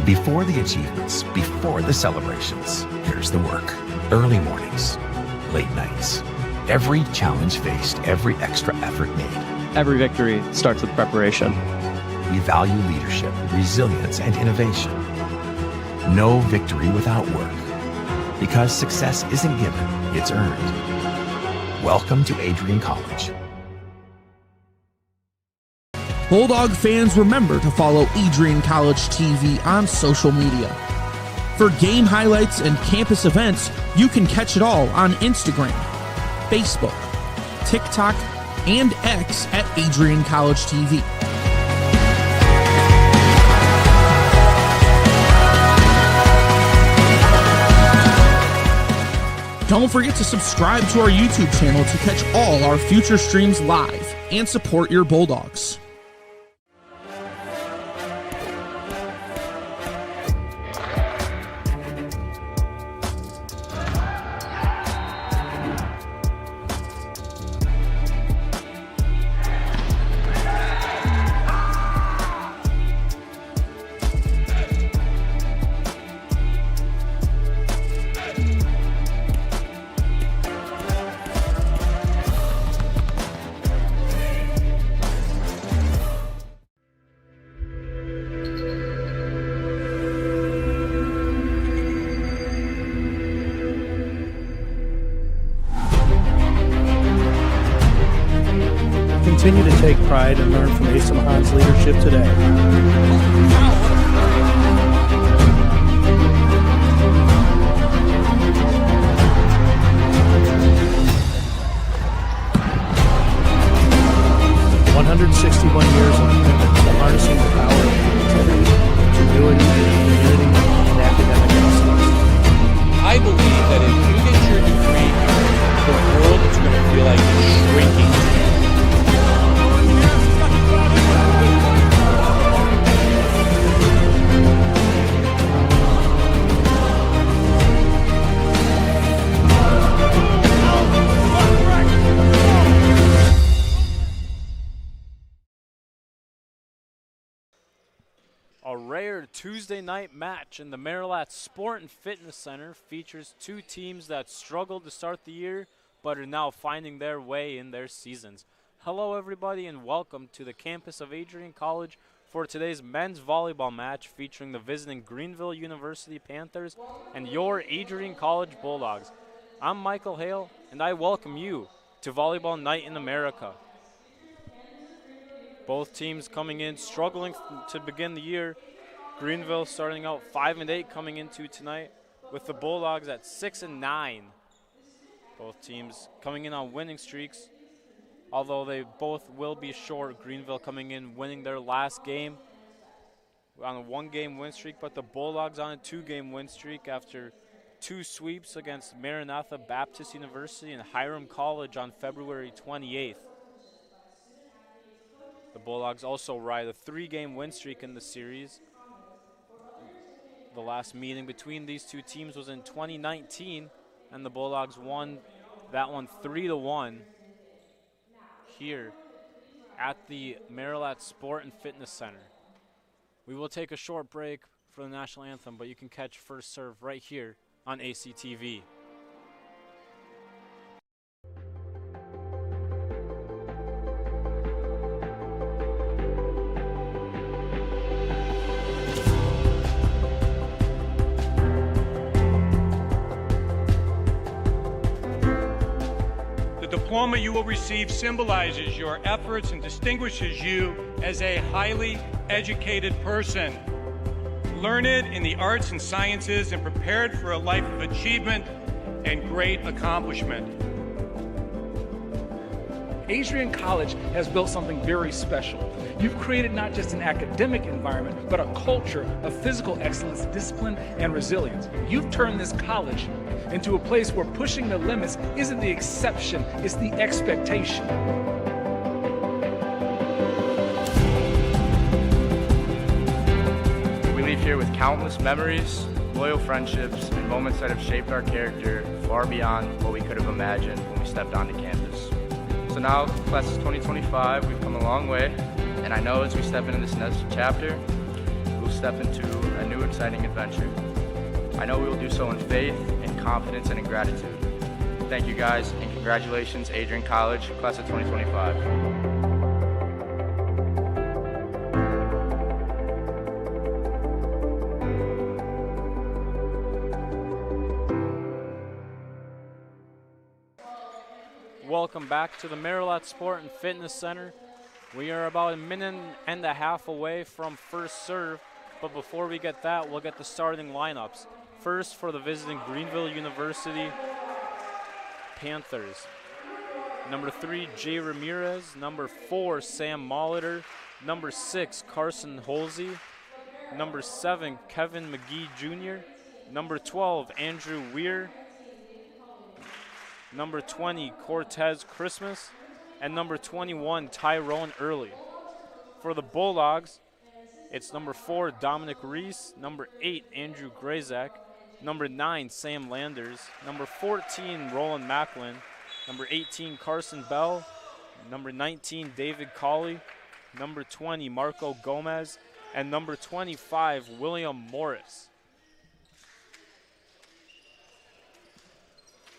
Before the achievements, before the celebrations, here's the work. Early mornings, late nights. Every challenge faced, every extra effort made. Every victory starts with preparation. We value leadership, resilience, and innovation. No victory without work. Because success isn't given, it's earned. Welcome to Adrian College. Bulldog fans, remember to follow Adrian College TV on social media. For game highlights and campus events, you can catch it all on Instagram, Facebook, TikTok, and X at Adrian College TV. Don't forget to subscribe to our YouTube channel to catch all our future streams live and support your Bulldogs. Continue to take pride and learn from Asa Mahan's leadership today. Years of commitment to harnessing the power of creativity, ingenuity, community, and academic excellence. I believe that if you get your degree, the world is going to feel like it's shrinking to you. A rare Tuesday night match in the Marilat Sport and Fitness Center features two teams that struggled to start the year but are now finding their way in their seasons. Hello everybody and welcome to the campus of Adrian College for today's men's volleyball match featuring the visiting Greenville University Panthers and your Adrian College Bulldogs. I'm Michael Hale and I welcome you to Volleyball Night in America. Both teams coming in struggling to begin the year. Greenville starting out 5-8 coming into tonight, with the Bulldogs at 6-9. Both teams coming in on winning streaks, although they both will be short. Greenville coming in winning their last game on a 1-game win streak, but the Bulldogs on a 2-game win streak after 2 sweeps against Maranatha Baptist University and Hiram College on February 28th. The Bulldogs also ride a 3-game win streak in the series. The last meeting between these two teams was in 2019, and the Bulldogs won that one 3-1 here at the Marilat Sport and Fitness Center. We will take a short break for the national anthem, but you can catch First Serve right here on ACTV. The diploma you will receive symbolizes your efforts and distinguishes you as a highly educated person, learned in the arts and sciences and prepared for a life of achievement and great accomplishment. Adrian College has built something very special. You've created not just an academic environment, but a culture of physical excellence, discipline, and resilience. You've turned this college into a place where pushing the limits isn't the exception, it's the expectation. We leave here with countless memories, loyal friendships, and moments that have shaped our character far beyond what we could have imagined when we stepped onto campus. So now, class of 2025, we've come a long way, and I know as we step into this next chapter, we'll step into a new exciting adventure. I know we will do so in faith, in confidence, and in gratitude. Thank you guys, and congratulations, Adrian College, class of 2025. Welcome back to the Marilat Sport and Fitness Center. We are about a minute and a half away from first serve, but before we get that, we'll get the starting lineups. First, for the visiting Greenville University Panthers. Number 3, Jay Ramirez. Number 4, Sam Molitor. Number 6, Carson Holsey. Number 7, Kevin McGee Jr. Number 12, Andrew Weir. Number 20, Cortez Christmas, and number 21, Tyrone Early. For the Bulldogs, it's number 4, Dominic Reese, number 8, Andrew Grazak, number 9, Sam Landers, number 14, Roland Macklin, number 18, Carson Bell, number 19, David Colley, number 20, Marco Gomez, and number 25, William Morris.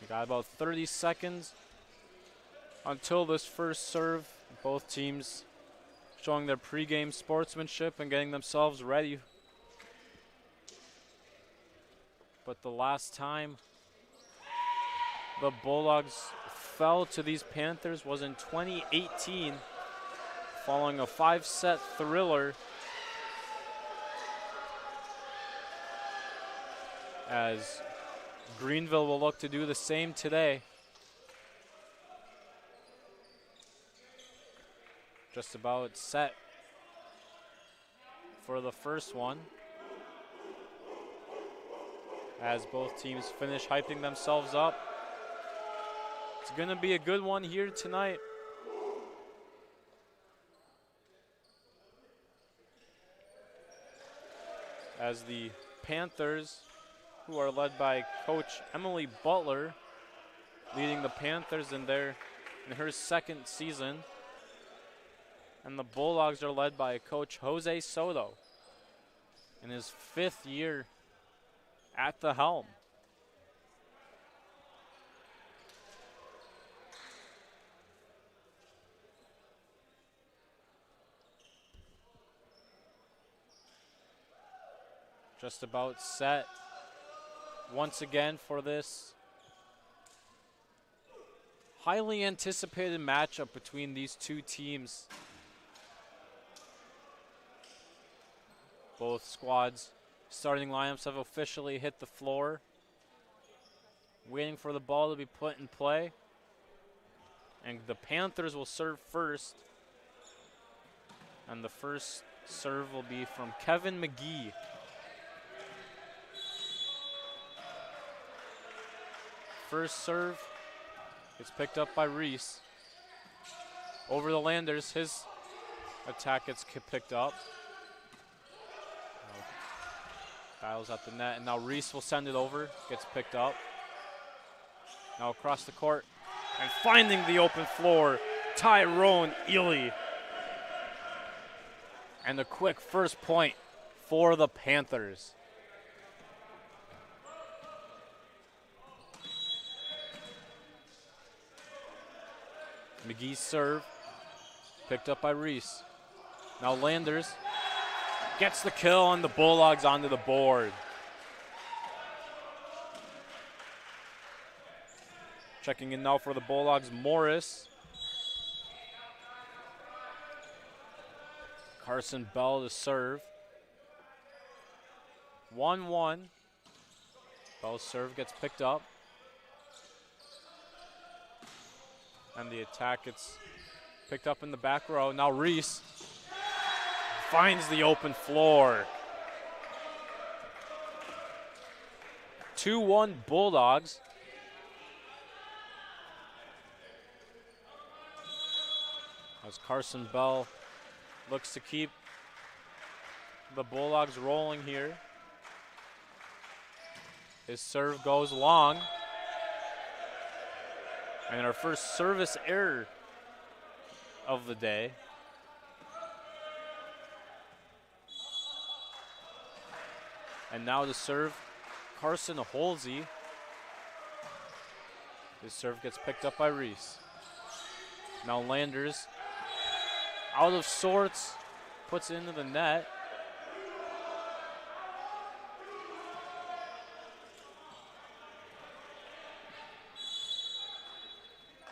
We got about 30 seconds until this first serve. Both teams showing their pregame sportsmanship and getting themselves ready. But the last time the Bulldogs fell to these Panthers was in 2018, following a 5-set thriller as Greenville will look to do the same today. Just about set for the first one, as both teams finish hyping themselves up. It's going to be a good one here tonight. As the Panthers, who are led by Coach Emily Butler, leading the Panthers in her second season. And the Bulldogs are led by Coach Jose Soto in his 5th year at the helm. Just about set once again for this highly anticipated matchup between these two teams. Both squads' starting lineups have officially hit the floor, waiting for the ball to be put in play. And the Panthers will serve first. And the first serve will be from Kevin McGee. First serve, it's picked up by Reese. Over the Landers, his attack gets picked up. Battles at the net, and now Reese will send it over, gets picked up. Now across the court, and finding the open floor, Tyrone Ely. And a quick first point for the Panthers. McGee's serve, picked up by Reese. Now Landers gets the kill, and the Bulldogs onto the board. Checking in now for the Bulldogs, Morris. Carson Bell to serve. 1-1. Bell's serve gets picked up. And the attack gets picked up in the back row. Now Reese finds the open floor. 2-1 Bulldogs. As Carson Bell looks to keep the Bulldogs rolling here. His serve goes long. And our first service error of the day. And now to serve, Carson Holsey. His serve gets picked up by Reese. Now Landers, out of sorts, puts it into the net.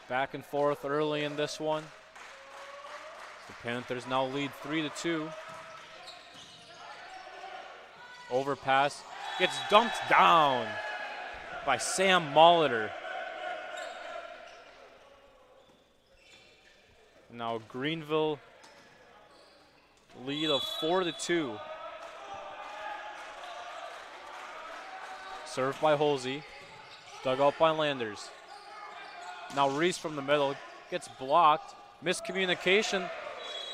Back and forth early in this one. The Panthers now lead 3-2. Overpass gets dumped down by Sam Molitor. Now Greenville lead of 4-2. Served by Holsey. Dug out by Landers. Now Reese from the middle gets blocked. Miscommunication,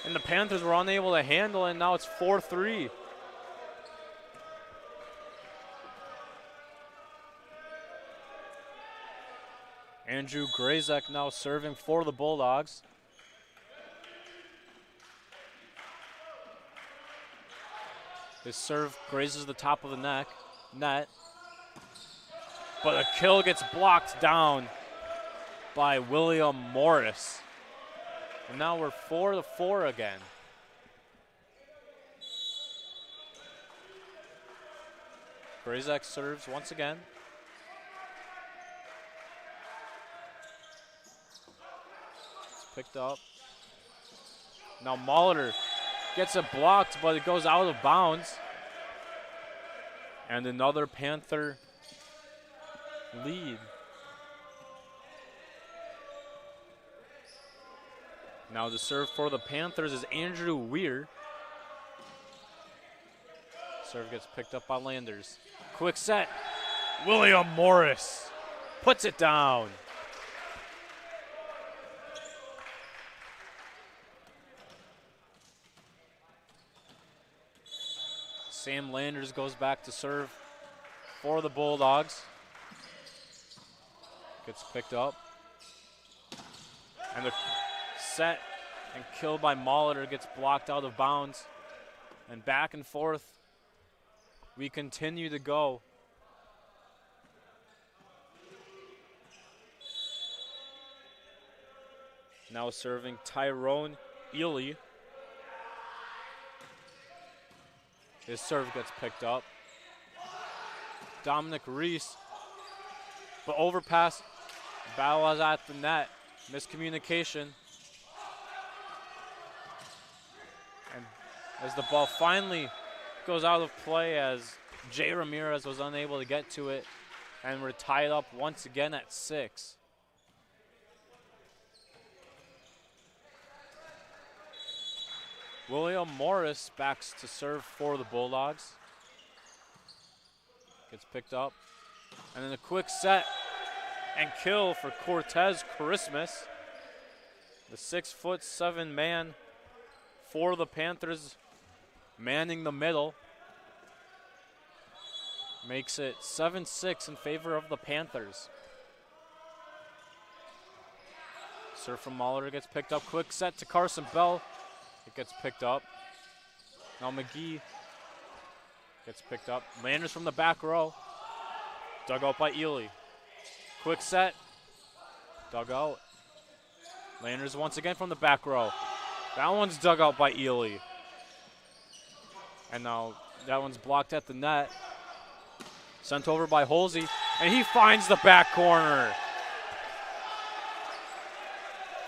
and the Panthers were unable to handle it, and now it's 4-3. Andrew Grazek now serving for the Bulldogs. His serve grazes the top of the net. But a kill gets blocked down by William Morris. And now we're 4-4 again. Grazek serves once again. It's picked up. Now Molitor gets it blocked, but it goes out of bounds. And another Panther lead. Now the serve for the Panthers is Andrew Weir. Serve gets picked up by Landers. Quick set. William Morris puts it down. Sam Landers goes back to serve for the Bulldogs. Gets picked up. And the set and kill by Molitor gets blocked out of bounds. And back and forth we continue to go. Now serving Tyrone Ely. His serve gets picked up. Dominic Reese, but overpass. Battle is at the net. Miscommunication. And as the ball finally goes out of play, as Jay Ramirez was unable to get to it, and we're tied up once again at 6. William Morris backs to serve for the Bulldogs. Gets picked up. And then a quick set and kill for Cortez Christmas. The 6'7" man for the Panthers, manning the middle. Makes it 7-6 in favor of the Panthers. Serve from Molitor gets picked up. Quick set to Carson Bell. It gets picked up. Now McGee gets picked up. Landers from the back row. Dug out by Ely. Quick set. Dug out. Landers once again from the back row. That one's dug out by Ely. And now that one's blocked at the net. Sent over by Holsey. And he finds the back corner.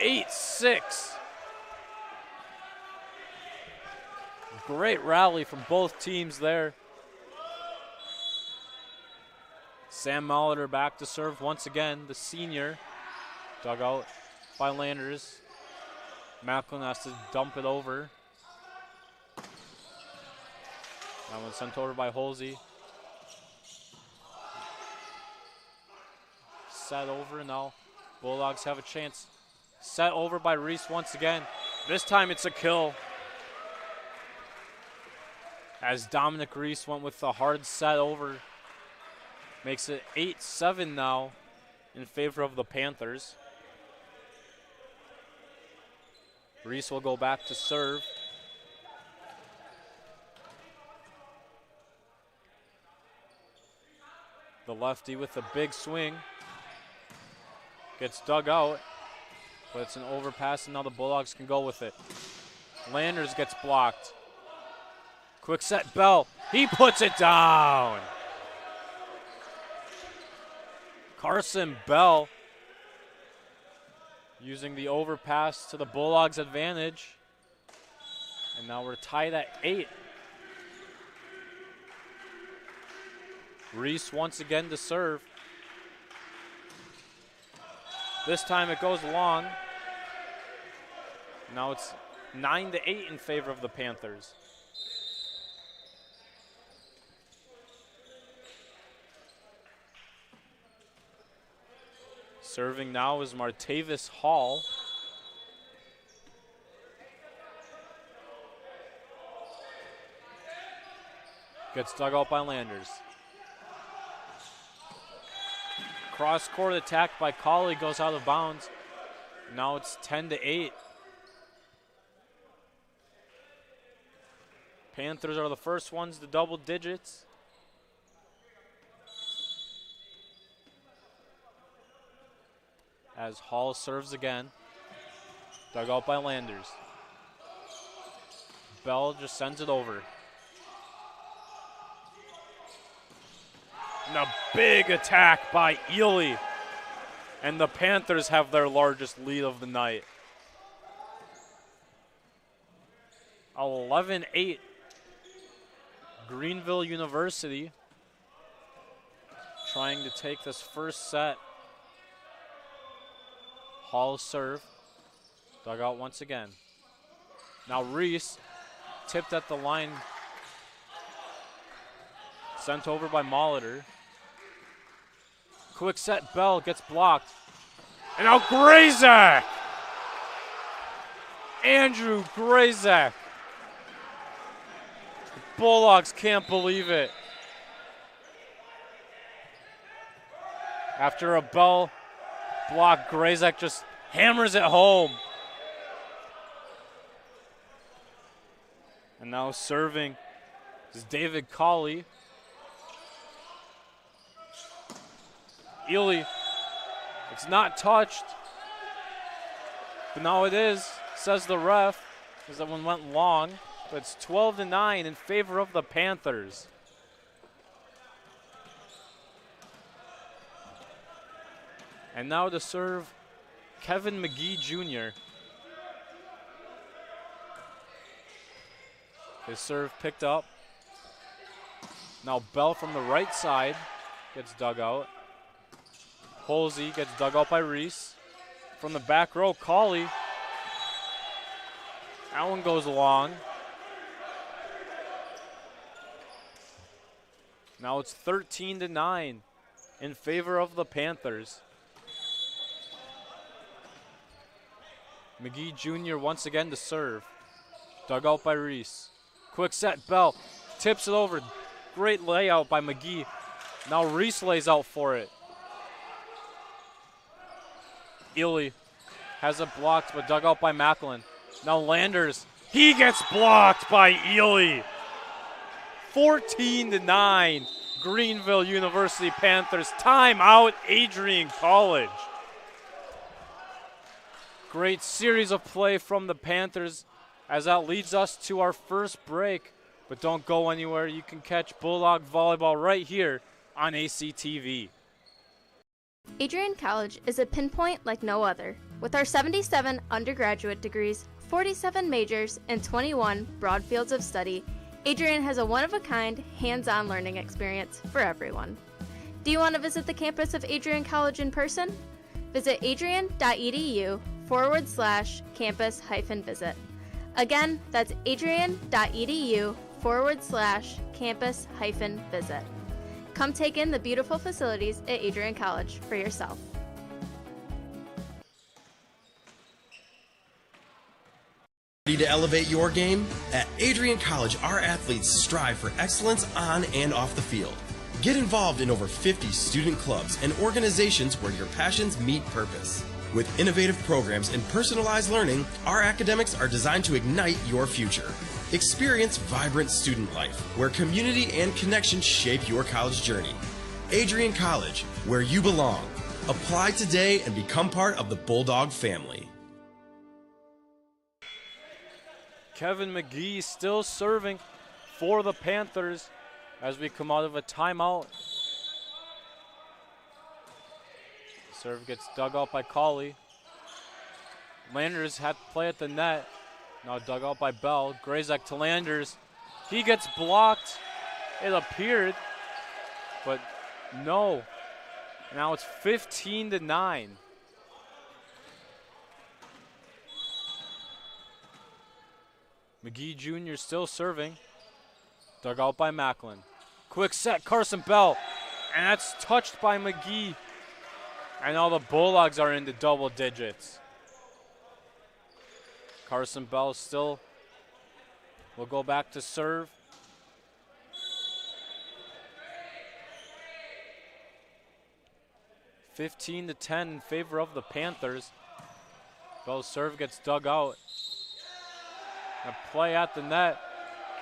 8-6. Great rally from both teams there. Sam Molitor back to serve once again, the senior. Dug out by Landers. Macklin has to dump it over. That one sent over by Holsey. Set over now. Bulldogs have a chance. Set over by Reese once again. This time it's a kill. As Dominic Reese went with the hard set over. Makes it 8-7 now in favor of the Panthers. Reese will go back to serve. The lefty with a big swing. Gets dug out, but it's an overpass, and now the Bulldogs can go with it. Landers gets blocked. Quick set, Bell. He puts it down. Carson Bell using the overpass to the Bulldogs' advantage. And now we're tied at 8. Reese once again to serve. This time it goes long. Now it's 9-8 in favor of the Panthers. Serving now is Martavis Hall. Gets dug out by Landers. Cross court attack by Colley goes out of bounds. Now it's 10-8. Panthers are the first ones to double digits. As Hall serves again. Dug out by Landers. Bell just sends it over. And a big attack by Ely. And the Panthers have their largest lead of the night. 11-8. Greenville University trying to take this first set. Hall serve. Dug out once again. Now Reese tipped at the line. Sent over by Molitor. Quick set, Bell gets blocked. And now Grazak! Andrew Grazak. The Bulldogs can't believe it. After a Bell block, Grazak just hammers it home. And now serving is David Colley. Ely, it's not touched, but now it is, says the ref, because that one went long, but it's 12-9 in favor of the Panthers. And now to serve Kevin McGee Jr. His serve picked up. Now Bell from the right side gets dug out. Holsey gets dug out by Reese. From the back row, Colley. That one goes long. Now it's 13-9 in favor of the Panthers. McGee Jr. once again to serve. Dug out by Reese. Quick set, Bell tips it over. Great layout by McGee. Now Reese lays out for it. Ely has it blocked, but dug out by Macklin. Now Landers, he gets blocked by Ely. 14-9, Greenville University Panthers. Timeout, Adrian College. Great series of play from the Panthers as that leads us to our first break. But don't go anywhere. You can catch Bulldog Volleyball right here on ACTV. Adrian College is a pinpoint like no other. With our 77 undergraduate degrees, 47 majors, and 21 broad fields of study, Adrian has a one-of-a-kind, hands-on learning experience for everyone. Do you want to visit the campus of Adrian College in person? Visit adrian.edu/campus-visit. Again, that's adrian.edu/campus-visit. Come take in the beautiful facilities at Adrian College for yourself. Ready to elevate your game? At Adrian College, our athletes strive for excellence on and off the field. Get involved in over 50 student clubs and organizations where your passions meet purpose. With innovative programs and personalized learning, our academics are designed to ignite your future. Experience vibrant student life, where community and connection shape your college journey. Adrian College, where you belong. Apply today and become part of the Bulldog family. Kevin McGee still serving for the Panthers as we come out of a timeout. Serve gets dug out by Colley. Landers had to play at the net. Now dug out by Bell. Grazek to Landers. He gets blocked. It appeared, but no. Now it's 15-9. McGee Jr. still serving. Dug out by Macklin. Quick set, Carson Bell. And that's touched by McGee. And now the Bulldogs are into double digits. Carson Bell still will go back to serve. (15-10) in favor of the Panthers. Bell's serve gets dug out. A play at the net,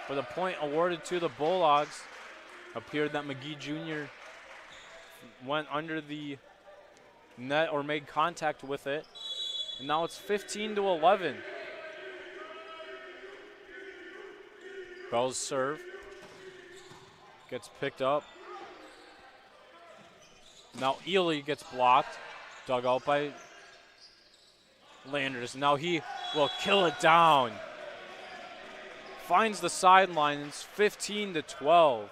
but a point awarded to the Bulldogs. Appeared that McGee Jr. went under the net or made contact with it. And now it's 15-11. Bell's serve gets picked up. Now Ely gets blocked, dug out by Landers. Now he will kill it down. Finds the sideline, and it's 15-12.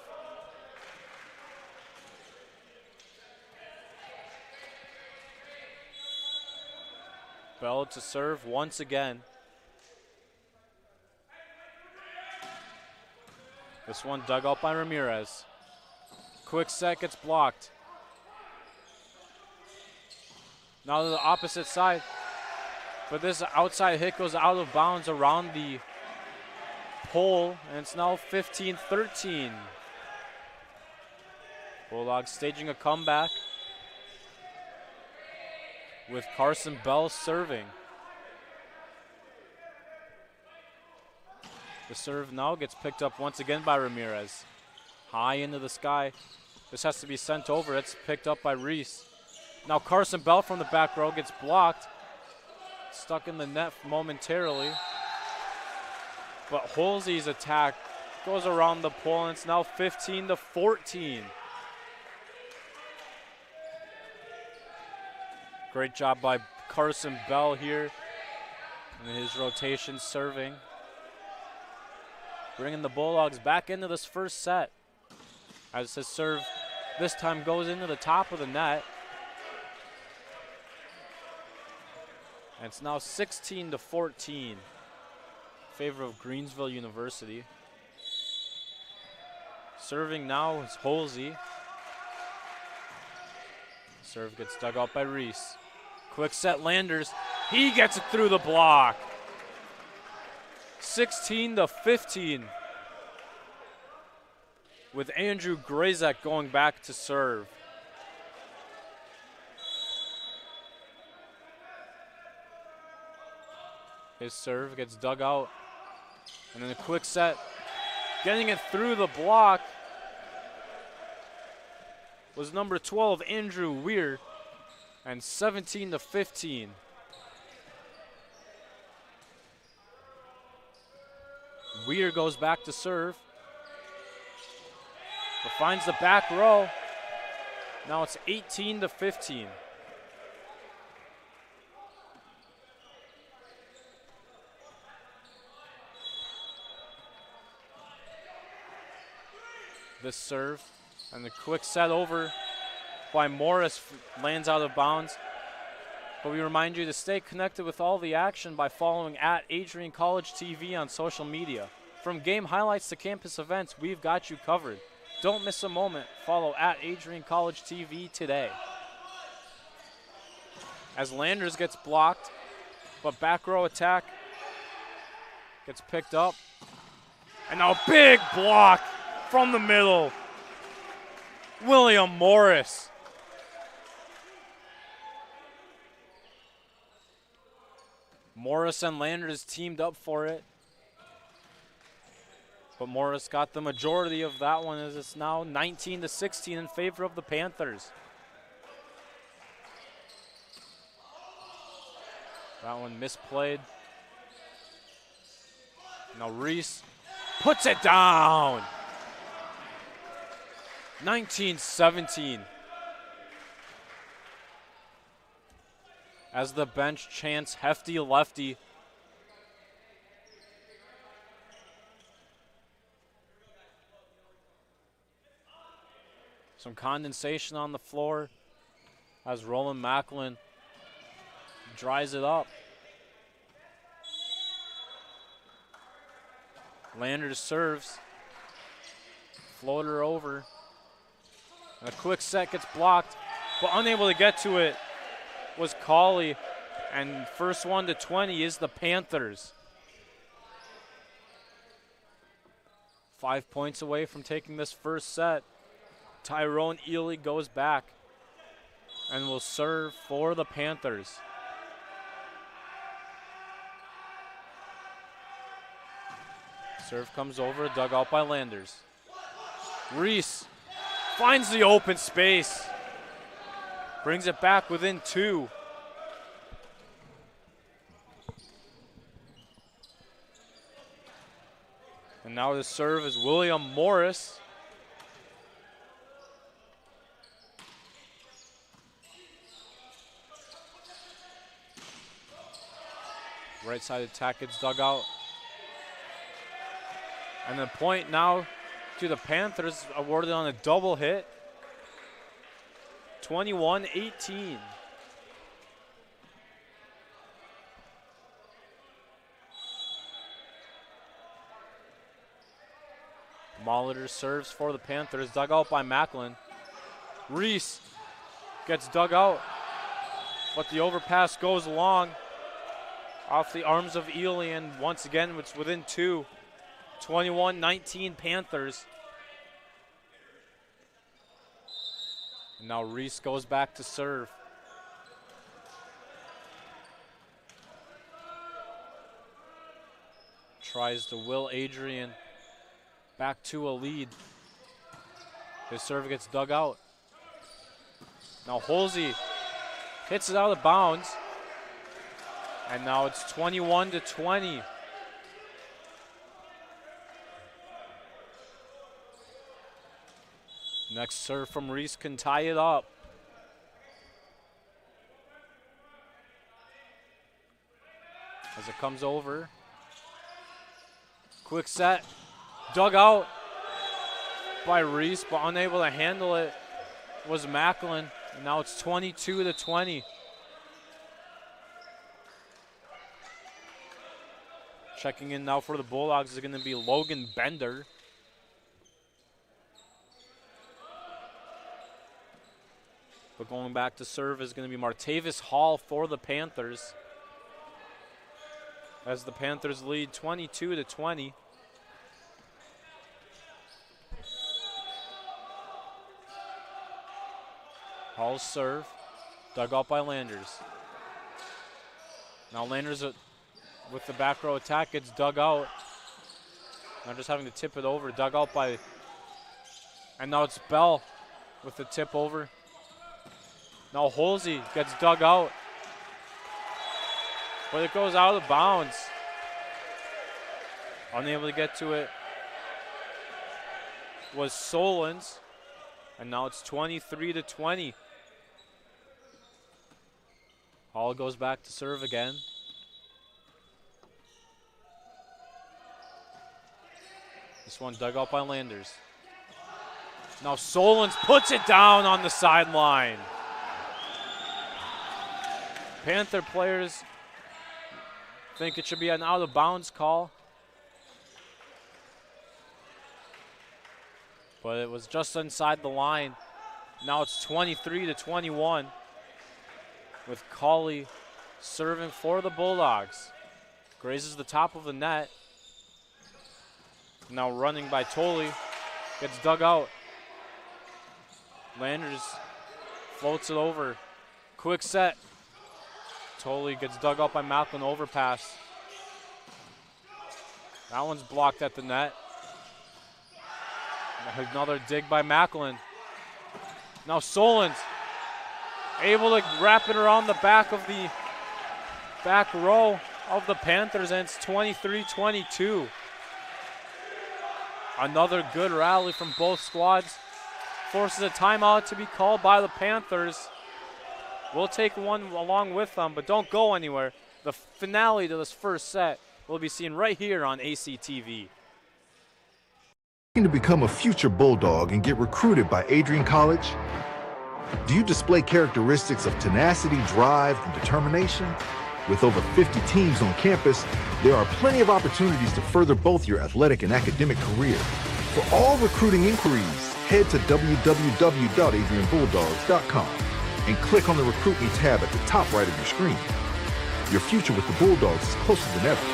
Bell to serve once again. This one dug out by Ramirez. Quick set gets blocked. Now to the opposite side. But this outside hit goes out of bounds around the pole, and it's now 15-13. Bulldogs staging a comeback with Carson Bell serving. The serve now gets picked up once again by Ramirez. High into the sky. This has to be sent over. It's picked up by Reese. Now Carson Bell from the back row gets blocked. Stuck in the net momentarily. But Holsey's attack goes around the pole, and it's now 15-14. Great job by Carson Bell here in his rotation serving. Bringing the Bulldogs back into this first set as his serve this time goes into the top of the net. And it's now 16-14 in favor of Greensville University. Serving now is Holsey. Serve gets dug out by Reese. Quick set Landers. He gets it through the block. 16-15. With Andrew Grazek going back to serve. His serve gets dug out. And then a quick set. Getting it through the block was number 12, Andrew Weir. And 17-15. Weir goes back to serve. But finds the back row. Now it's 18-15. This serve and the quick set over by Morris lands out of bounds. But we remind you to stay connected with all the action by following at AdrianCollegeTV on social media. From game highlights to campus events, we've got you covered. Don't miss a moment. Follow at AdrianCollegeTV today. As Landers gets blocked, but back row attack gets picked up. And now a big block from the middle. William Morris. Morris and Landers teamed up for it. But Morris got the majority of that one as it's now 19-16 in favor of the Panthers. That one misplayed. Now Reese puts it down. 19-17. As the bench chants hefty lefty. Some condensation on the floor as Roland Macklin dries it up. Landers serves. Floater over. And a quick set gets blocked, but unable to get to it was Cauley. And first one to 20 is the Panthers. 5 points away from taking this first set. Tyrone Ely goes back and will serve for the Panthers. Serve comes over, dug out by Landers. Reese finds the open space. Brings it back within 2. And now the serve is William Morris. Right side attack gets dug out. And the point now to the Panthers, awarded on a double hit. 21-18. Molitor serves for the Panthers, dug out by Macklin. Reese gets dug out, but the overpass goes long off the arms of Ely, and once again it's within 2. 21-19 Panthers. And now Reese goes back to serve. Tries to will Adrian back to a lead. His serve gets dug out. Now Holsey hits it out of bounds. And now it's 21-20. Next serve from Reese can tie it up. As it comes over. Quick set. Dug out by Reese, but unable to handle it was Macklin. And now it's 22-20. Checking in now for the Bulldogs is going to be Logan Bender. But going back to serve is going to be Martavis Hall for the Panthers. As the Panthers lead 22-20. Hall's serve, dug out by Landers. Now Landers with the back row attack gets dug out. Now just having to tip it over, dug out by, and now it's Bell with the tip over. Now Holsey gets dug out, but it goes out of bounds. Unable to get to it was Solons, and now it's 23-20. Hall goes back to serve again. This one dug out by Landers. Now Solons puts it down on the sideline. Panther players think it should be an out-of-bounds call. But it was just inside the line. Now it's 23-21 with Cauley serving for the Bulldogs. Grazes the top of the net. Now running by Tolley. Gets dug out. Landers floats it over. Quick set. Tolley gets dug out by Macklin, overpass. That one's blocked at the net. Another dig by Macklin. Now Solons able to wrap it around the back of the back row of the Panthers, and it's 23-22. Another good rally from both squads. Forces a timeout to be called by the Panthers. We'll take one along with them, but don't go anywhere. The finale to this first set will be seen right here on ACTV. To become a future Bulldog and get recruited by Adrian College? Do you display characteristics of tenacity, drive, and determination? With over 50 teams on campus, there are plenty of opportunities to further both your athletic and academic career. For all recruiting inquiries, head to www.adrianbulldogs.com and click on the Recruit Me tab at the top right of your screen. Your future with the Bulldogs is closer than ever.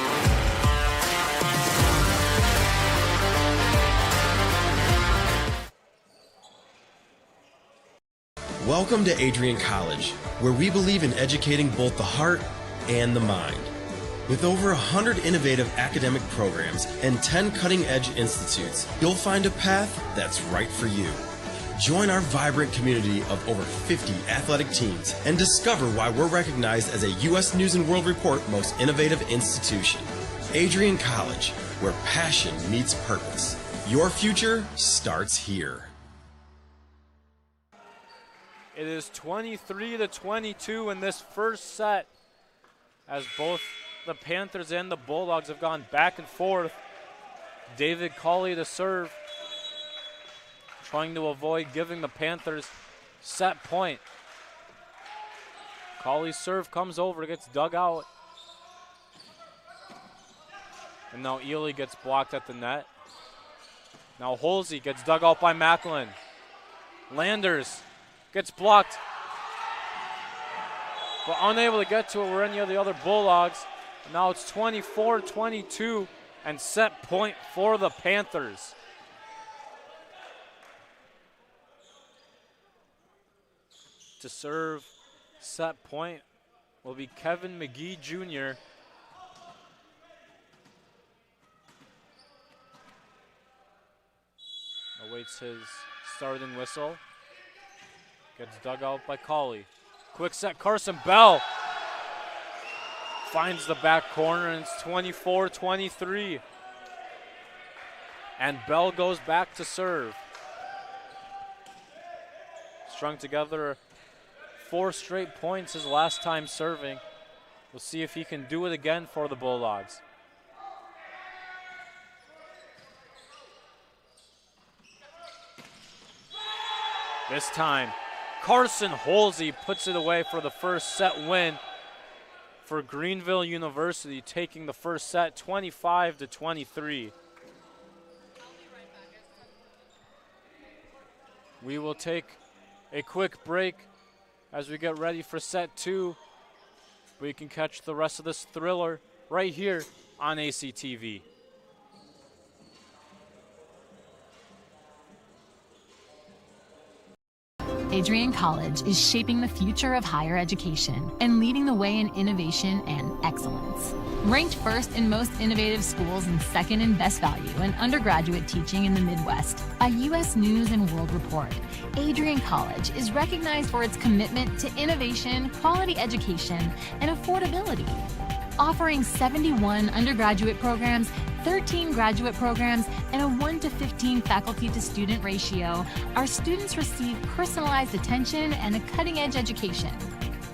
Welcome to Adrian College, where we believe in educating both the heart and the mind. With over 100 innovative academic programs and 10 cutting-edge institutes, you'll find a path that's right for you. Join our vibrant community of over 50 athletic teams and discover why we're recognized as a U.S. News & World Report Most Innovative Institution. Adrian College, where passion meets purpose. Your future starts here. It is 23-22 in this first set, as both the Panthers and the Bulldogs have gone back and forth. David Colley to serve, trying to avoid giving the Panthers set point. Colley's serve comes over, gets dug out. And now Ely gets blocked at the net. Now Holsey gets dug out by Macklin. Landers gets blocked, but unable to get to it were any of the other Bulldogs. Now it's 24-22 and set point for the Panthers. To serve set point will be Kevin McGee Jr. Awaits his starting whistle. Gets dug out by Colley. Quick set, Carson Bell finds the back corner, and it's 24-23. And Bell goes back to serve. Strung together 4 straight points his last time serving. We'll see if he can do it again for the Bulldogs. This time, Carson Holsey puts it away for the first set win for Greenville University, taking the first set 25-23. We will take a quick break as we get ready for set 2. We can catch the rest of this thriller right here on ACTV. Adrian College is shaping the future of higher education and leading the way in innovation and excellence. Ranked first in most innovative schools and second in best value in undergraduate teaching in the Midwest, a U.S. News & World Report, Adrian College is recognized for its commitment to innovation, quality education, and affordability. Offering 71 undergraduate programs, 13 graduate programs, and a 1-to-15 faculty-to-student ratio, our students receive personalized attention and a cutting-edge education.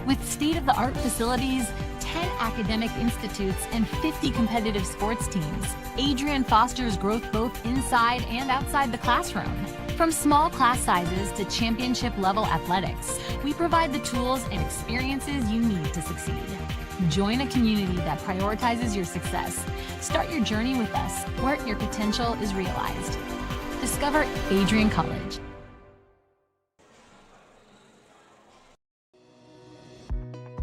With state-of-the-art facilities, 10 academic institutes, and 50 competitive sports teams, Adrian fosters growth both inside and outside the classroom. From small class sizes to championship-level athletics, we provide the tools and experiences you need to succeed. Join a community that prioritizes your success. Start your journey with us, where your potential is realized. Discover Adrian College.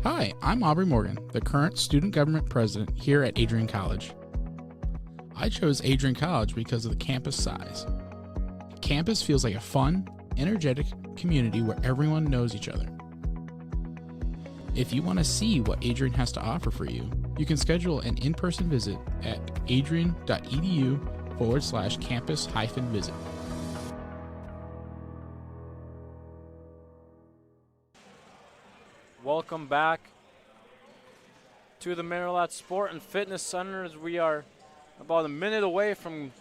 Hi, I'm Aubrey Morgan, the current student government president here at Adrian College. I chose Adrian College because of the campus size. Campus feels like a fun, energetic community where everyone knows each other. If you want to see what Adrian has to offer for you, you can schedule an in-person visit at adrian.edu/campus-visit. Welcome back to the Marilat Sport and Fitness Center as we are about a minute away from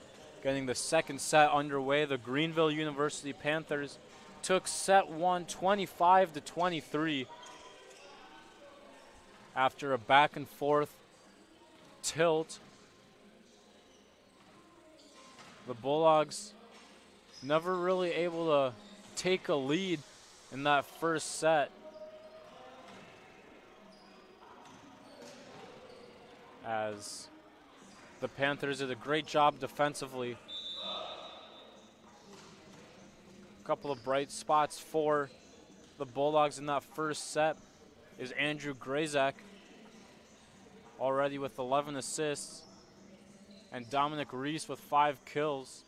getting the second set underway. The Greenville University Panthers took set one 25-23 after a back and forth tilt. The Bulldogs never really able to take a lead in that first set, as the Panthers did a great job defensively. A couple of bright spots for the Bulldogs in that first set is Andrew Grazak, already with 11 assists, and Dominic Reese with 5 kills.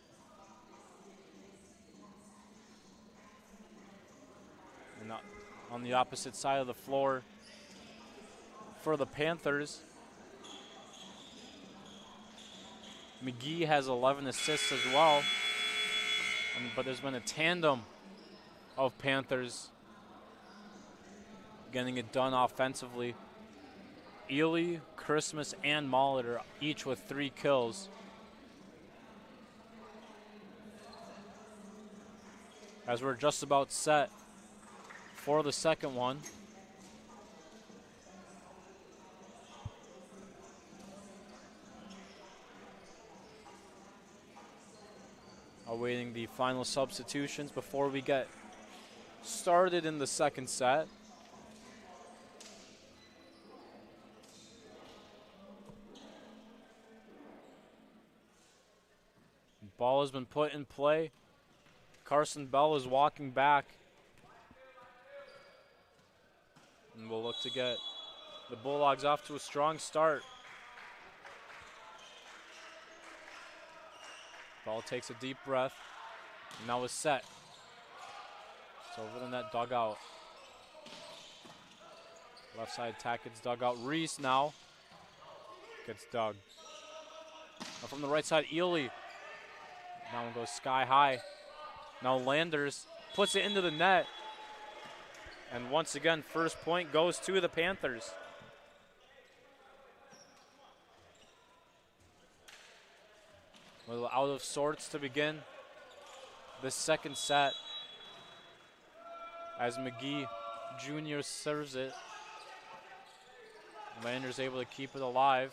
And on the opposite side of the floor for the Panthers, McGee has 11 assists as well, but there's been a tandem of Panthers getting it done offensively. Ely, Christmas, and Molitor each with 3 kills. As we're just about set for the second one. Awaiting the final substitutions before we get started in the second set. Ball has been put in play. Carson Bell is walking back. And we'll look to get the Bulldogs off to a strong start. Ball takes a deep breath. And now is set. It's over the net, dugout. Left side Tackett's dugout. Reese now gets dug. Now from the right side, Ely. That one goes sky high. Now Landers puts it into the net. And once again, first point goes to the Panthers. A little out of sorts to begin this second set as McGee Jr. serves it. Landers able to keep it alive.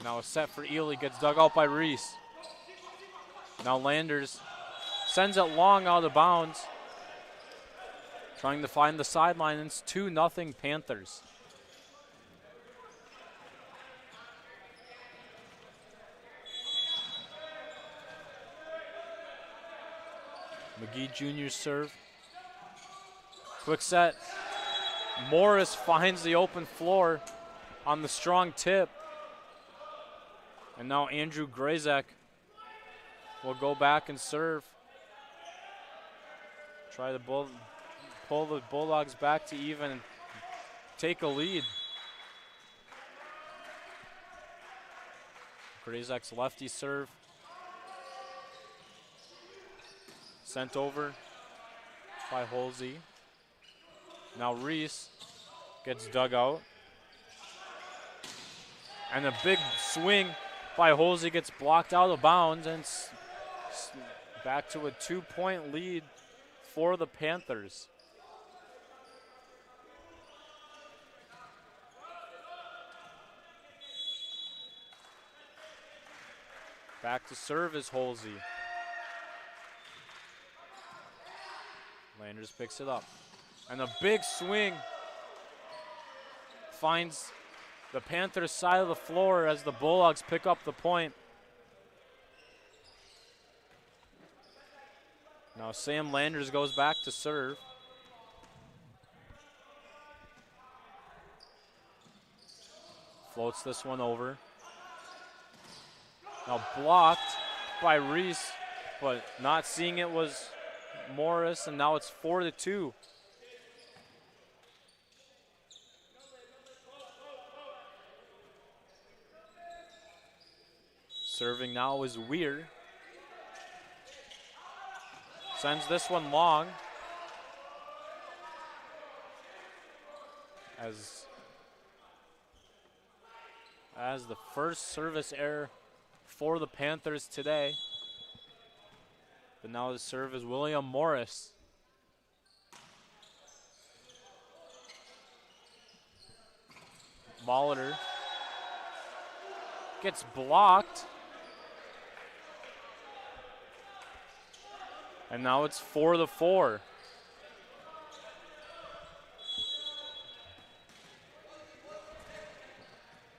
Now a set for Ely, gets dug out by Reese. Now Landers sends it long out of bounds. Trying to find the sideline, and it's 2-0 Panthers. McGee Jr.'s serve. Quick set. Morris finds the open floor on the strong tip. And now Andrew Grazak will go back and serve. Try to pull the Bulldogs back to even and take a lead. Grazak's lefty serve. Sent over by Holsey. Now Reese gets dug out. And a big swing by Holsey gets blocked out of bounds, and back to a 2-point lead for the Panthers. Back to serve is Holsey. Landers picks it up. And a big swing finds the Panthers' side of the floor as the Bulldogs pick up the point. Now Sam Landers goes back to serve. Floats this one over. Now blocked by Reese, but not seeing it was Morris, and now it's 4-2. Serving now is Weir. Sends this one long. as the first service error for the Panthers today. But now the serve is William Morris. Molitor gets blocked. And now it's 4-4.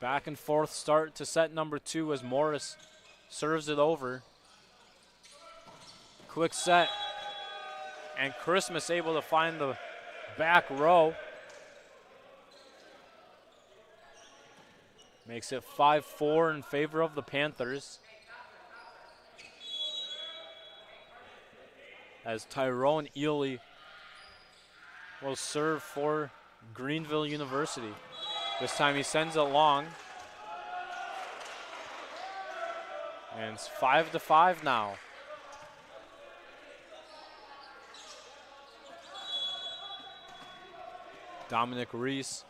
Back and forth start to set number 2 as Morris serves it over. Quick set. And Christmas able to find the back row. Makes it 5-4 in favor of the Panthers. As Tyrone Ely will serve for Greenville University. This time he sends it long. And it's 5-5 now. Dominic Reese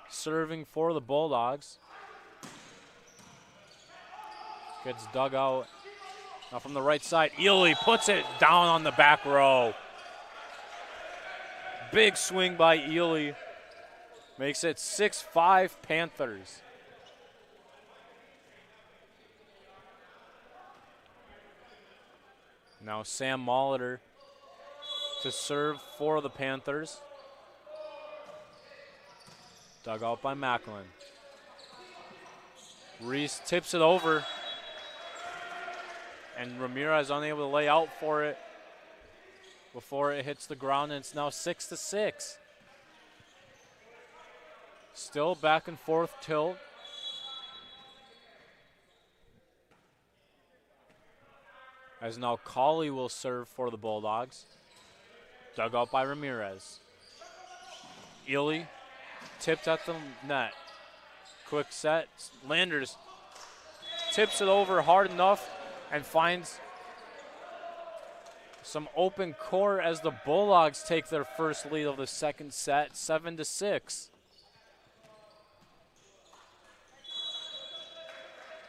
serving for the Bulldogs. Gets dug out. Now from the right side, Ely puts it down on the back row. Big swing by Ely. Makes it 6-5 Panthers. Now Sam Molitor to serve for the Panthers. Dug out by Macklin. Reese tips it over. And Ramirez unable to lay out for it before it hits the ground, and it's now 6-6. Still back and forth tilt. As now Colley will serve for the Bulldogs. Dug out by Ramirez. Ely tipped at the net. Quick set. Landers tips it over hard enough and finds some open court as the Bulldogs take their first lead of the second set, 7-6.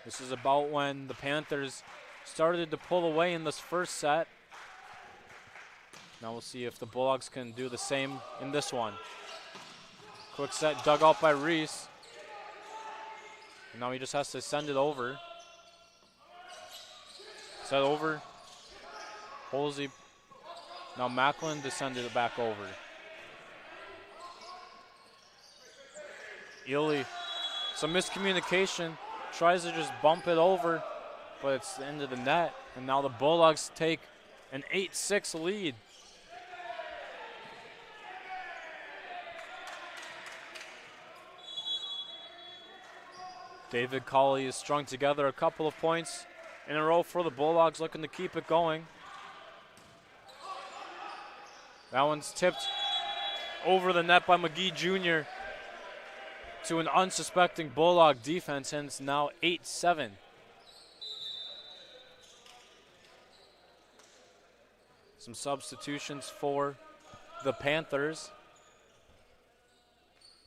This is about when the Panthers started to pull away in this first set. Now we'll see if the Bulldogs can do the same in this one. Quick set dug out by Reese. And now he just has to send it over. Set over. Holsey. Now Macklin descended it back over. Ely. Some miscommunication. Tries to just bump it over, but it's into the net. And now the Bulldogs take an 8-6 lead. David Colley has strung together a couple of points in a row for the Bulldogs, looking to keep it going. That one's tipped over the net by McGee Jr. to an unsuspecting Bulldog defense, and it's now 8-7. Some substitutions for the Panthers.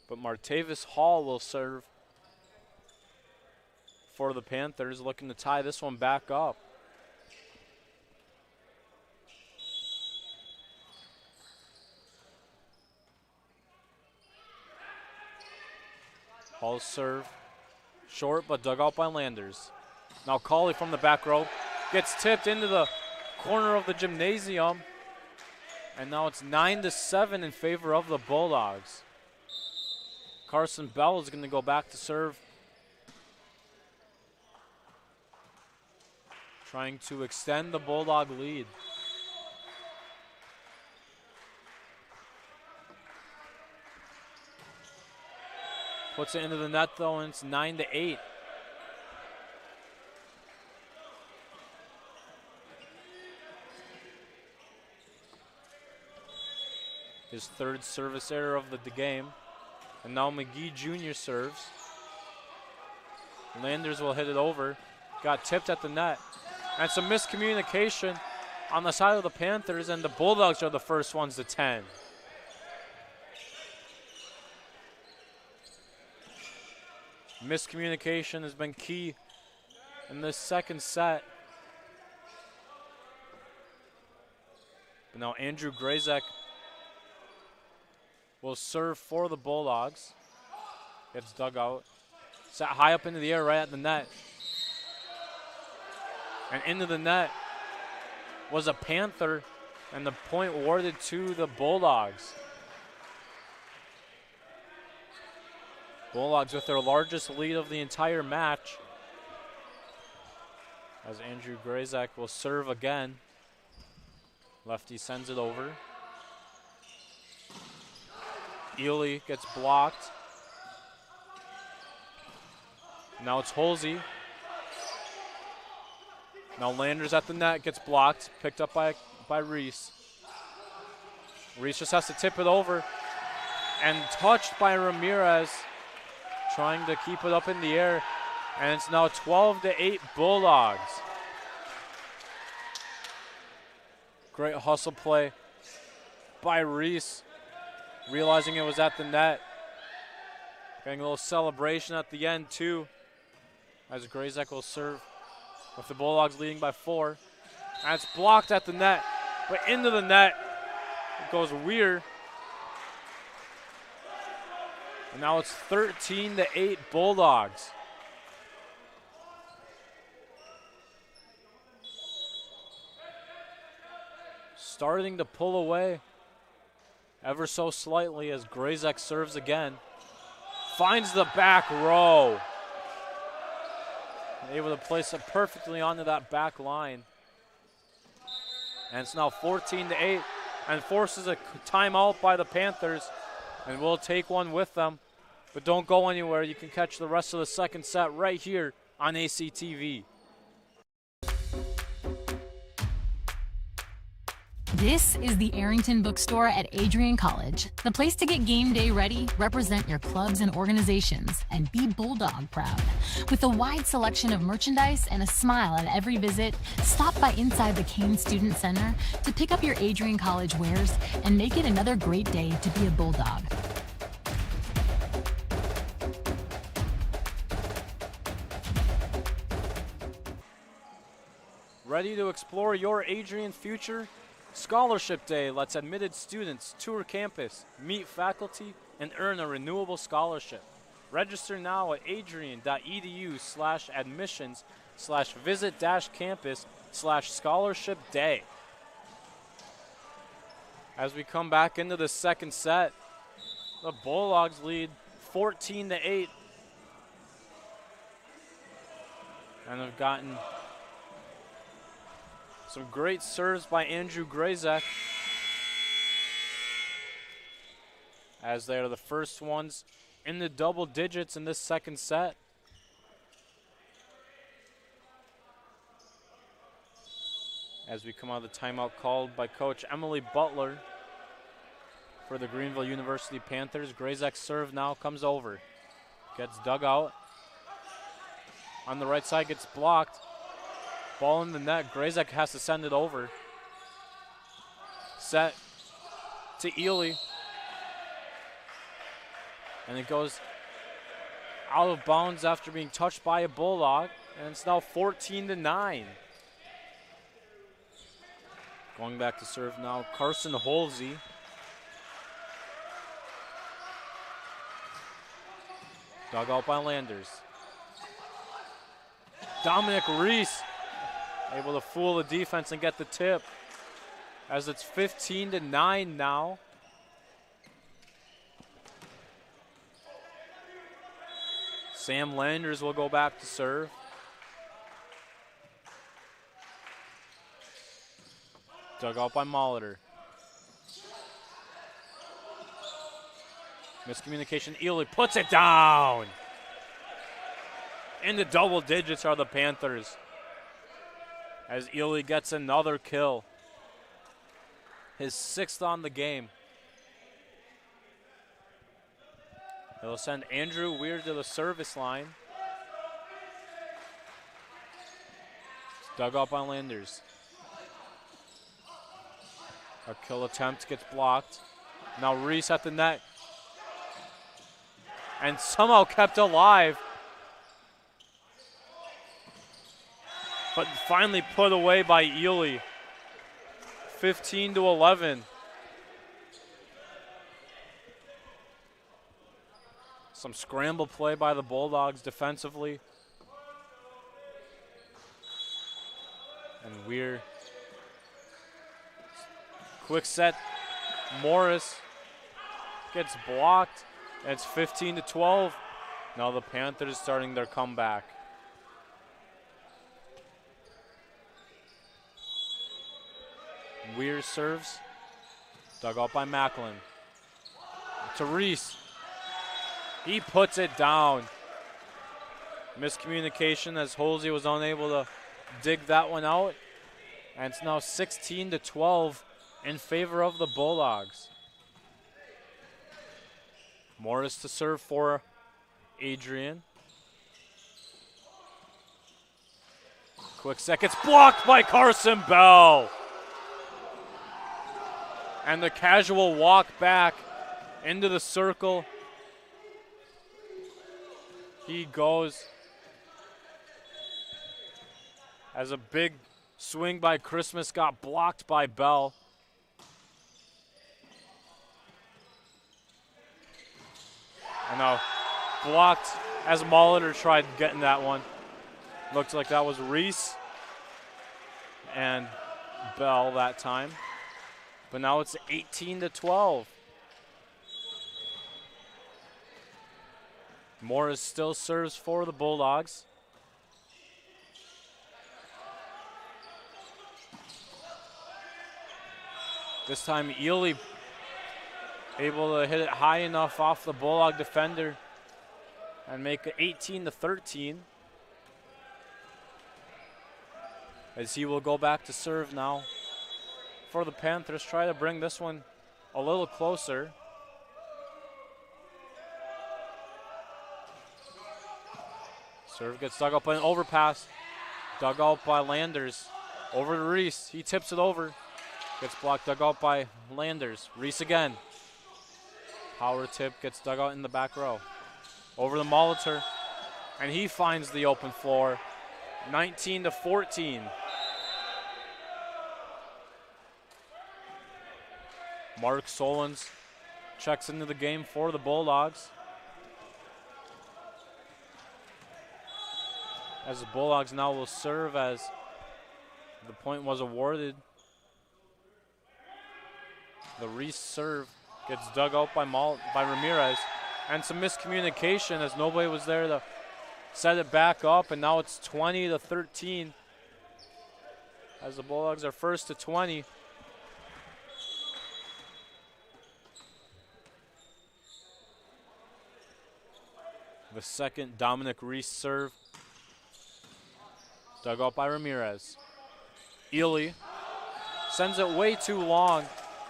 But Martavis Hall will serve for the Panthers, looking to tie this one back up. Hall's serve short, but dug out by Landers. Now Colley from the back row gets tipped into the corner of the gymnasium, and now it's 9-7 in favor of the Bulldogs. Carson Bell is going to go back to serve, trying to extend the Bulldog lead. Puts it into the net though, and it's 9-8. His third service error of the game. And now McGee Jr. serves. Landers will hit it over. Got tipped at the net. And some miscommunication on the side of the Panthers, and the Bulldogs are the first ones to 10. Miscommunication has been key in this second set. But now Andrew Grazek will serve for the Bulldogs. Gets dug out. Set high up into the air right at the net. And into the net was a Panther, and the point awarded to the Bulldogs. Bulldogs with their largest lead of the entire match. As Andrew Grazek will serve again. Lefty sends it over. Ely gets blocked. Now it's Holsey. Now Landers at the net, gets blocked, picked up by Reese. Reese just has to tip it over. And touched by Ramirez, trying to keep it up in the air. And it's now 12-8 Bulldogs. Great hustle play by Reese, realizing it was at the net. Getting a little celebration at the end too, as Grazek will serve with the Bulldogs leading by 4. And it's blocked at the net, but into the net. It goes Weir. And now it's 13-8 Bulldogs. Starting to pull away ever so slightly as Grazek serves again. Finds the back row. Able to place it perfectly onto that back line. And it's now 14-8 and forces a timeout by the Panthers. And we'll take one with them. But don't go anywhere. You can catch the rest of the second set right here on ACTV. This is the Arrington Bookstore at Adrian College, the place to get game day ready, represent your clubs and organizations, and be Bulldog proud. With a wide selection of merchandise and a smile at every visit, stop by inside the Kane Student Center to pick up your Adrian College wares and make it another great day to be a Bulldog. Ready to explore your Adrian future? Scholarship Day lets admitted students tour campus, meet faculty, and earn a renewable scholarship. Register now at adrian.edu/admissions/visit-campus/scholarship day. As we come back into the second set, the Bulldogs lead 14-8. And have gotten some great serves by Andrew Grazek, as they are the first ones in the double digits in this second set. As we come out of the timeout called by Coach Emily Butler for the Greenville University Panthers. Grazek's serve now comes over. Gets dug out. On the right side, gets blocked. Ball in the net. Grazek has to send it over. Set to Ely. And it goes out of bounds after being touched by a Bulldog. And it's now 14-9. Going back to serve now, Carson Holsey. Dug out by Landers. Dominic Reese able to fool the defense and get the tip, as it's 15-9 now. Sam Landers will go back to serve. Dug out by Molitor. Miscommunication. Ely puts it down. In the double digits are the Panthers, as Ely gets another kill. His 6th on the game. He'll send Andrew Weir to the service line. It's dug up by Landers. A kill attempt gets blocked. Now Reese at the net. And somehow kept alive but finally put away by Ely. 15-11. Some scramble play by the Bulldogs defensively. And Weir. Quick set. Morris gets blocked. And it's 15-12. Now the Panthers starting their comeback. Weir serves. Dug out by Macklin. To Reese. He puts it down. Miscommunication as Holsey was unable to dig that one out. And it's now 16-12 in favor of the Bulldogs. Morris to serve for Adrian. Quick set gets blocked by Carson Bell. And the casual walk back into the circle. He goes as a big swing by Christmas got blocked by Bell. And now blocked as Molitor tried getting that one. Looked like that was Reese and Bell that time. But now it's 18-12. Morris still serves for the Bulldogs. This time Ely able to hit it high enough off the Bulldog defender and make it 18-13. As he will go back to serve now for the Panthers. Try to bring this one a little closer. Serve gets dug up by an overpass. Dug out by Landers. Over to Reese. He tips it over. Gets blocked, dug out by Landers. Reese again. Power tip gets dug out in the back row. Over to Molitor. And he finds the open floor. 19-14. Mark Solons checks into the game for the Bulldogs. As the Bulldogs now will serve as the point was awarded. The Reese serve gets dug out by Ramirez. And some miscommunication as nobody was there to set it back up. And now it's 20-13 as the Bulldogs are first to 20. The second Dominic Reese serve. Dug out by Ramirez. Ely sends it way too long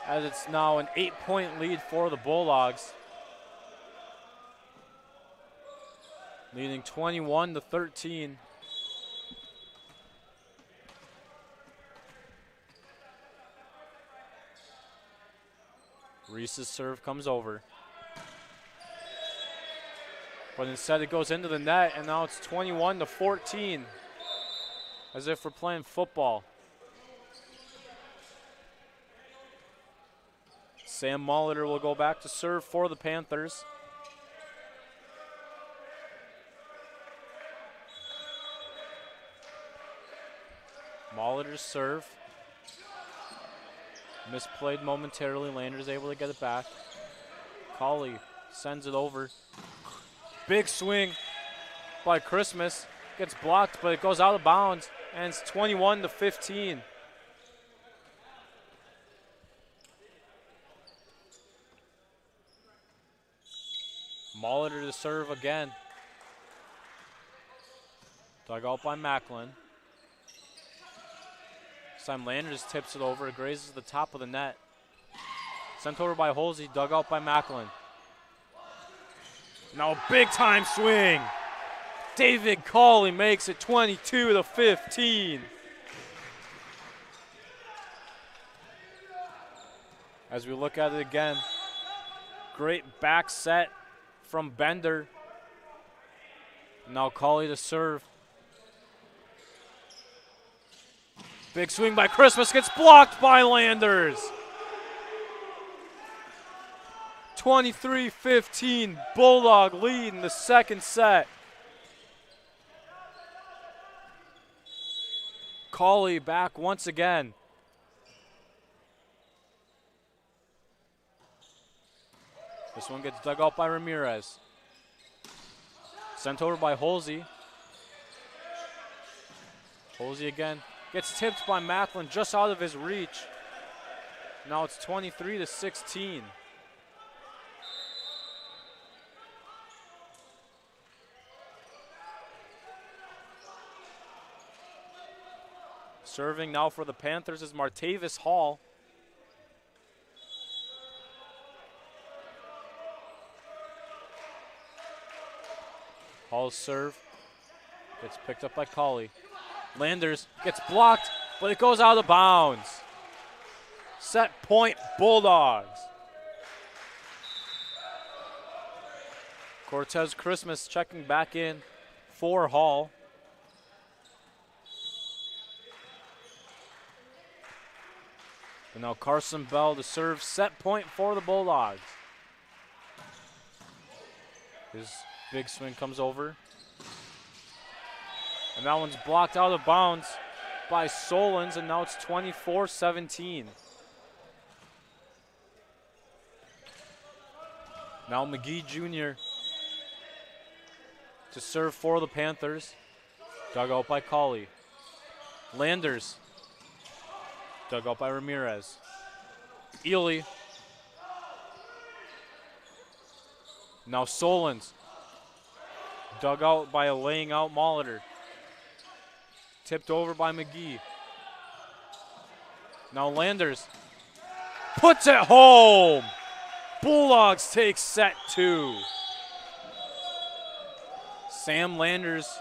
as it's now an 8-point lead for the Bulldogs. Leading 21-13. Reese's serve comes over. But instead it goes into the net, and now it's 21-14. As if we're playing football. Sam Molitor will go back to serve for the Panthers. Molitor's serve. Misplayed momentarily. Landers able to get it back. Colley sends it over. Big swing by Christmas. Gets blocked, but it goes out of bounds. And it's 21-15. Molitor to serve again. Dug out by Macklin. This time Landers tips it over. It grazes the top of the net. Sent over by Holsey. Dug out by Macklin. Now a big time swing. David Colley makes it 22-15. As we look at it again, great back set from Bender. Now Colley to serve. Big swing by Christmas, gets blocked by Landers. 23-15, Bulldog lead in the second set. Colley back once again. This one gets dug out by Ramirez. Sent over by Holsey. Holsey again. Gets tipped by Macklin just out of his reach. Now it's 23-16. Serving now for the Panthers is Martavis Hall. Hall's serve gets picked up by Colley. Landers gets blocked, but it goes out of bounds. Set point, Bulldogs. Cortez Christmas checking back in for Hall. And now Carson Bell to serve, set point for the Bulldogs. His big swing comes over. And that one's blocked out of bounds by Solons, and now it's 24-17. Now McGee Jr. to serve for the Panthers. Dug out by Colley. Landers. Dug out by Ramirez. Ely. Now Solons. Dug out by a laying out Molitor. Tipped over by McGee. Now Landers puts it home. Bulldogs take set 2. Sam Landers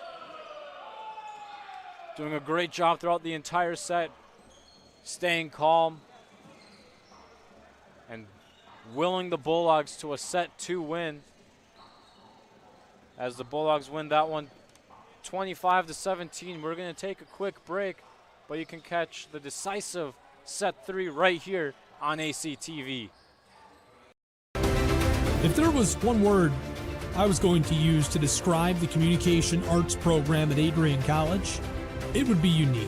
doing a great job throughout the entire set, staying calm and willing the Bulldogs to a set 2 win. As the Bulldogs win that one 25-17. We're going to take a quick break, but you can catch the decisive set 3 right here on ACTV. If there was one word I was going to use to describe the communication arts program at Adrian College, it would be unique.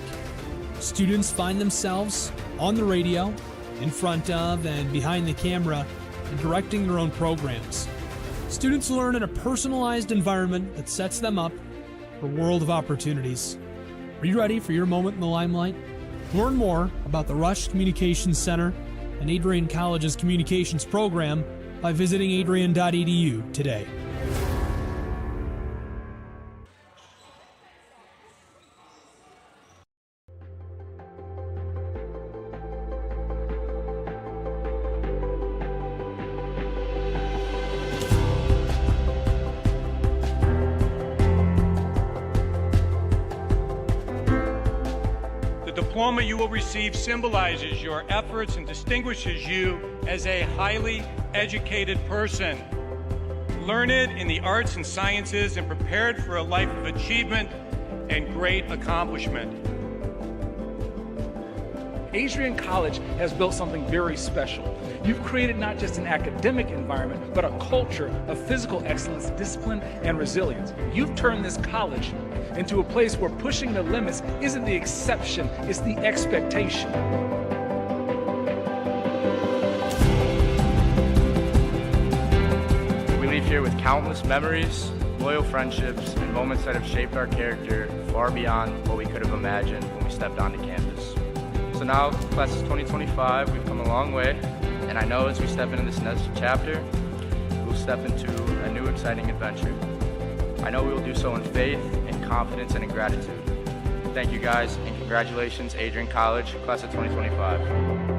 Students find themselves on the radio, in front of and behind the camera, and directing their own programs. Students learn in a personalized environment that sets them up for a world of opportunities. Are you ready for your moment in the limelight? Learn more about the Rush Communications Center and Adrian College's communications program by visiting adrian.edu today. The diploma you will receive symbolizes your efforts and distinguishes you as a highly educated person, learned in the arts and sciences and prepared for a life of achievement and great accomplishment. Adrian College has built something very special. You've created not just an academic environment, but a culture of physical excellence, discipline, and resilience. You've turned this college into a place where pushing the limits isn't the exception, it's the expectation. We leave here with countless memories, loyal friendships, and moments that have shaped our character far beyond what we could have imagined when we stepped onto campus. So now, class of 2025, we've come a long way, and I know as we step into this next chapter, we'll step into a new exciting adventure. I know we will do so in faith, in confidence, and in gratitude. Thank you guys, and congratulations, Adrian College, class of 2025.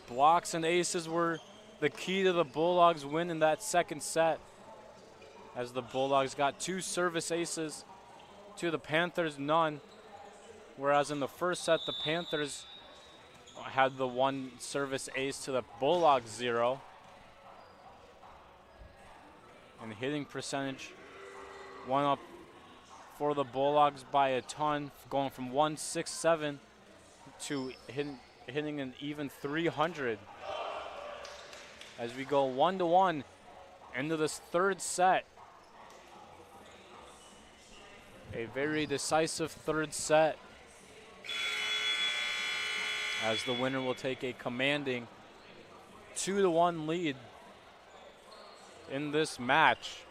Blocks and aces were the key to the Bulldogs' win in that second set, as the Bulldogs got 2 service aces to the Panthers none, whereas in the first set the Panthers had the one service ace to the Bulldogs 0. And hitting percentage went up for the Bulldogs by a ton, going from 167 to hitting an even 300. As we go 1-1 into this third set. A very decisive third set, as the winner will take a commanding 2-1 lead in this match.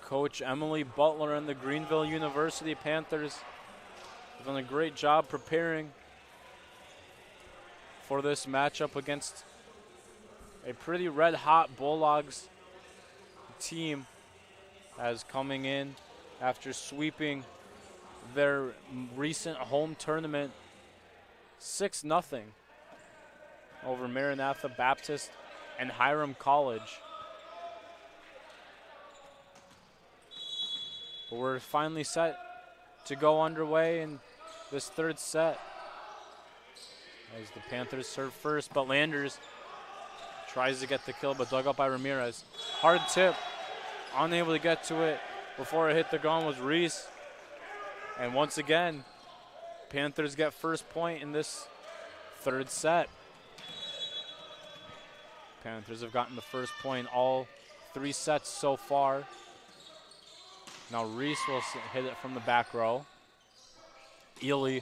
Coach Emily Butler and the Greenville University Panthers have done a great job preparing for this matchup against a pretty red-hot Bulldogs team, as coming in after sweeping their recent home tournament 6-0 over Maranatha Baptist and Hiram College. But we're finally set to go underway in this third set, as the Panthers serve first, but Landers tries to get the kill, but dug up by Ramirez. Hard tip, unable to get to it before it hit the ground was Reese. And once again, Panthers get first point in this third set. Panthers have gotten the first point all 3 sets so far. Now Reese will hit it from the back row. Ely,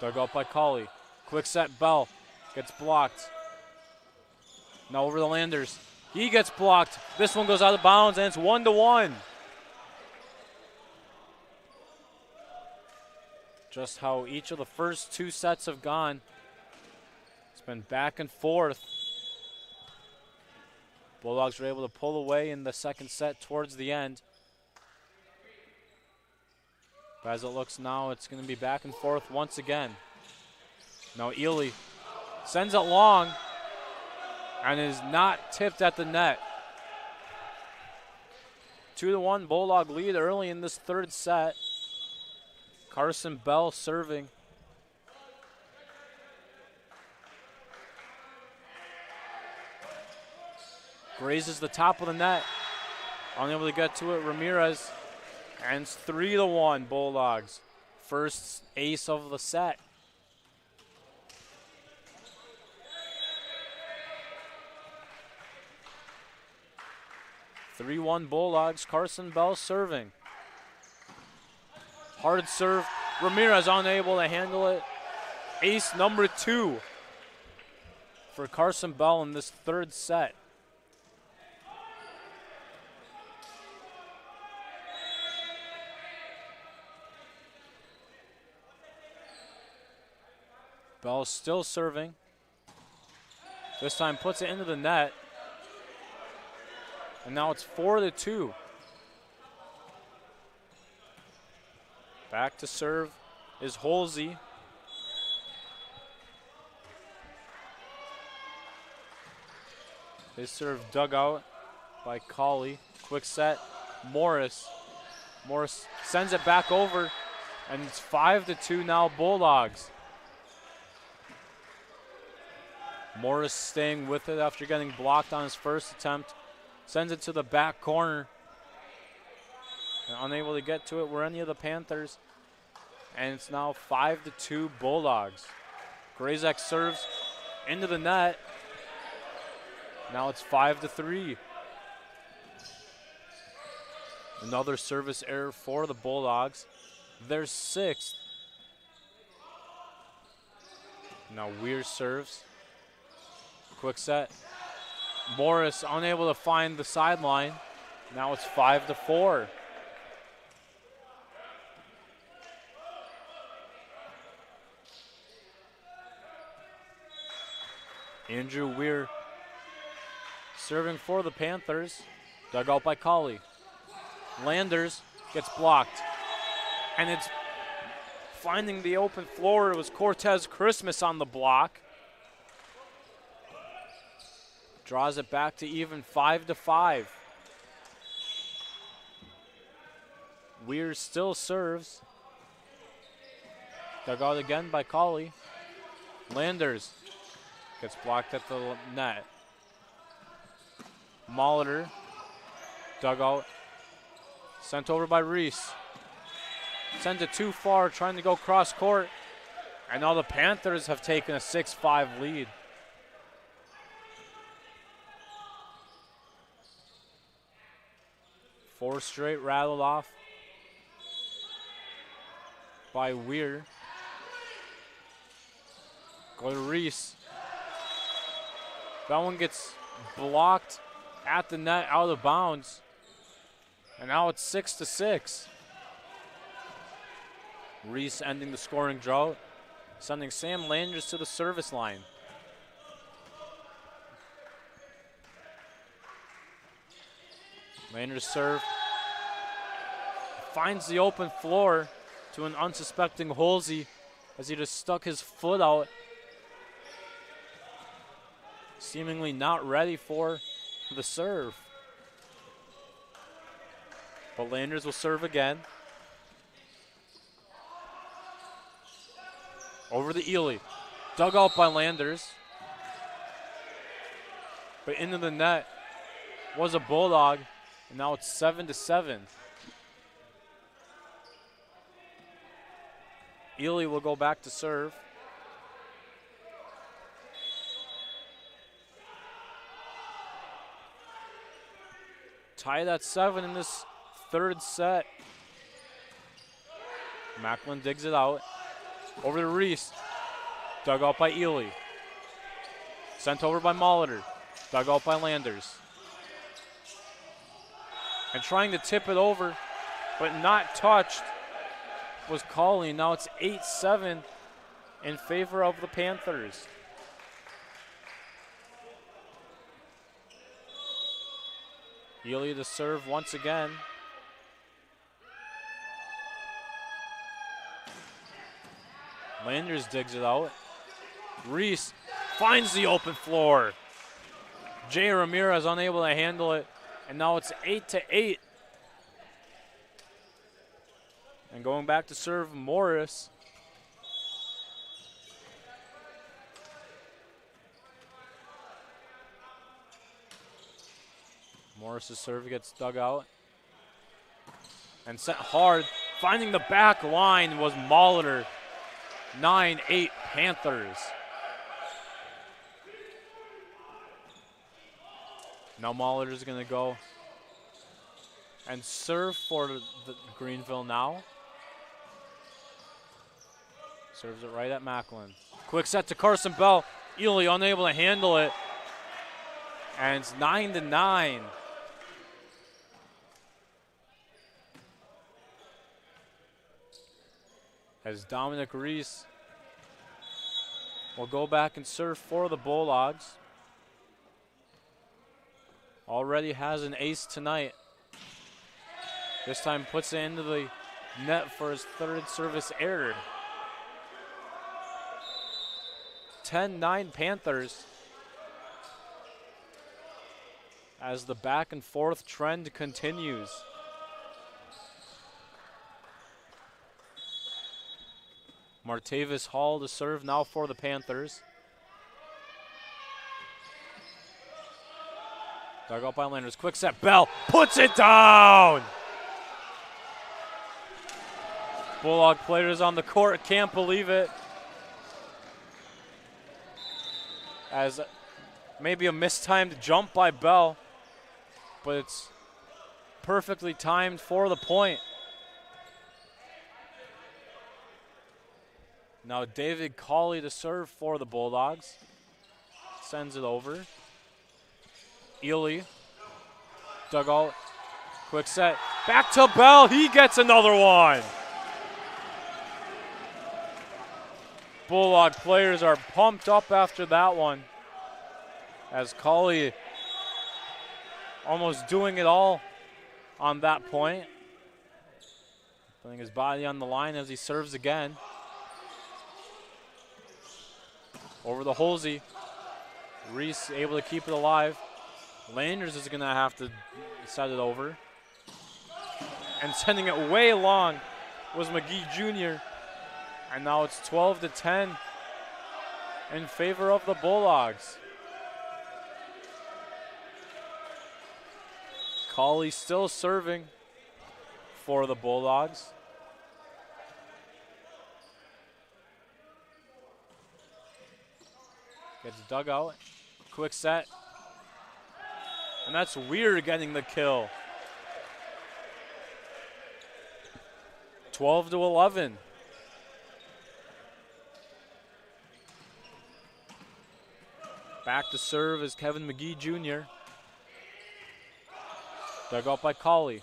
dug up by Colley. Quick set, Bell gets blocked. Now over the Landers. He gets blocked. This one goes out of bounds, and it's 1-1. Just how each of the first 2 sets have gone. It's been back and forth. Bulldogs were able to pull away in the second set towards the end. But as it looks now, it's going to be back and forth once again. Now Ely sends it long and is not tipped at the net. 2-1 Bulldog lead early in this third set. Carson Bell serving. Grazes the top of the net. Unable to get to it, Ramirez. And it's 3-1 Bulldogs. First ace of the set. (3-1) Bulldogs. Carson Bell serving. Hard serve. Ramirez unable to handle it. Ace number 2 for Carson Bell in this third set. Bell still serving. This time puts it into the net. And now it's 4-2. Back to serve is Holsey. His serve dug out by Colley. Quick set, Morris. Morris sends it back over, and it's 5-2 now Bulldogs. Morris staying with it after getting blocked on his first attempt. Sends it to the back corner. And unable to get to it were any of the Panthers. And it's now 5-2 Bulldogs. Grazek serves into the net. Now it's 5-3. Another service error for the Bulldogs. Their 6th. Now Weir serves. Quick set. Morris unable to find the sideline. Now it's 5-4. Andrew Weir serving for the Panthers. Dug out by Colley. Landers gets blocked. And it's finding the open floor. It was Cortez Christmas on the block. Draws it back to even 5-5. Weir still serves. Dug out again by Colley. Landers gets blocked at the net. Molitor, dug out, sent over by Reese. Sends it too far, trying to go cross court. And now the Panthers have taken a 6-5 lead. Four straight rattled off by Weir. Go to Reese. That one gets blocked at the net, out of bounds. And now it's 6-6. Reese ending the scoring drought, sending Sam Landers to the service line. Landers serve. Finds the open floor to an unsuspecting Holsey as he just stuck his foot out. Seemingly not ready for the serve. But Landers will serve again. Over to Ely. Dug out by Landers. But into the net was a Bulldog. And now it's 7-7. Ely will go back to serve. Tied at 7 in this third set. Macklin digs it out. Over to Reese. Dug out by Ely. Sent over by Molitor. Dug out by Landers. And trying to tip it over, but not touched, was Colley. Now it's 8-7 in favor of the Panthers. Ely to serve once again. Landers digs it out. Reese finds the open floor. Jay Ramirez unable to handle it. And now it's 8-8. And going back to serve Morris. Morris's serve gets dug out. And sent hard. Finding the back line was Molitor. 9-8 Panthers. Now Molitor's going to go and serve for the Greenville now. Serves it right at Macklin. Quick set to Carson Bell. Ely unable to handle it. And it's 9-9. As Dominic Reese will go back and serve for the Bulldogs. Already has an ace tonight. This time puts it into the net for his third service error. 10-9 Panthers. As the back and forth trend continues. Martavis Hall to serve now for the Panthers. Dug out by Landers. Quick set. Bell puts it down. Bulldog players on the court can't believe it. As maybe a mistimed jump by Bell, but it's perfectly timed for the point. Now David Colley to serve for the Bulldogs. Sends it over. Ely. Dug out. Quick set. Back to Bell. He gets another one. Bulldog players are pumped up after that one. As Colley almost doing it all on that point. Putting his body on the line as he serves again. Over the Holsey. Reese able to keep it alive. Landers is going to have to set it over. and sending it way long was McGee Jr. And now it's 12-10 in favor of the Bulldogs. Colley still serving for the Bulldogs. Gets dug out. Quick set. And that's Weir getting the kill. 12-11. Back to serve is Kevin McGee Jr. Dug out by Colley.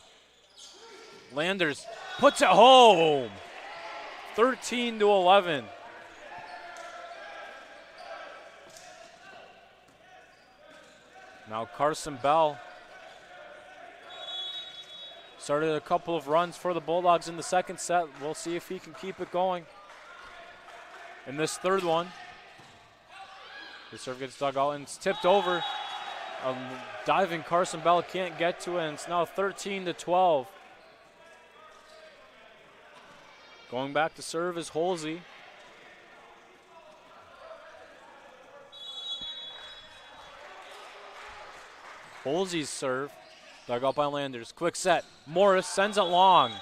Landers puts it home. 13-11. Now Carson Bell started a couple of runs for the Bulldogs in the second set. We'll see if he can keep it going in this third one. The serve gets dug out and it's tipped over. Diving Carson Bell can't get to it, and it's now 13-12. Going back to serve is Holsey. Holsey's serve, dug out by Landers. Quick set. Morris sends it long.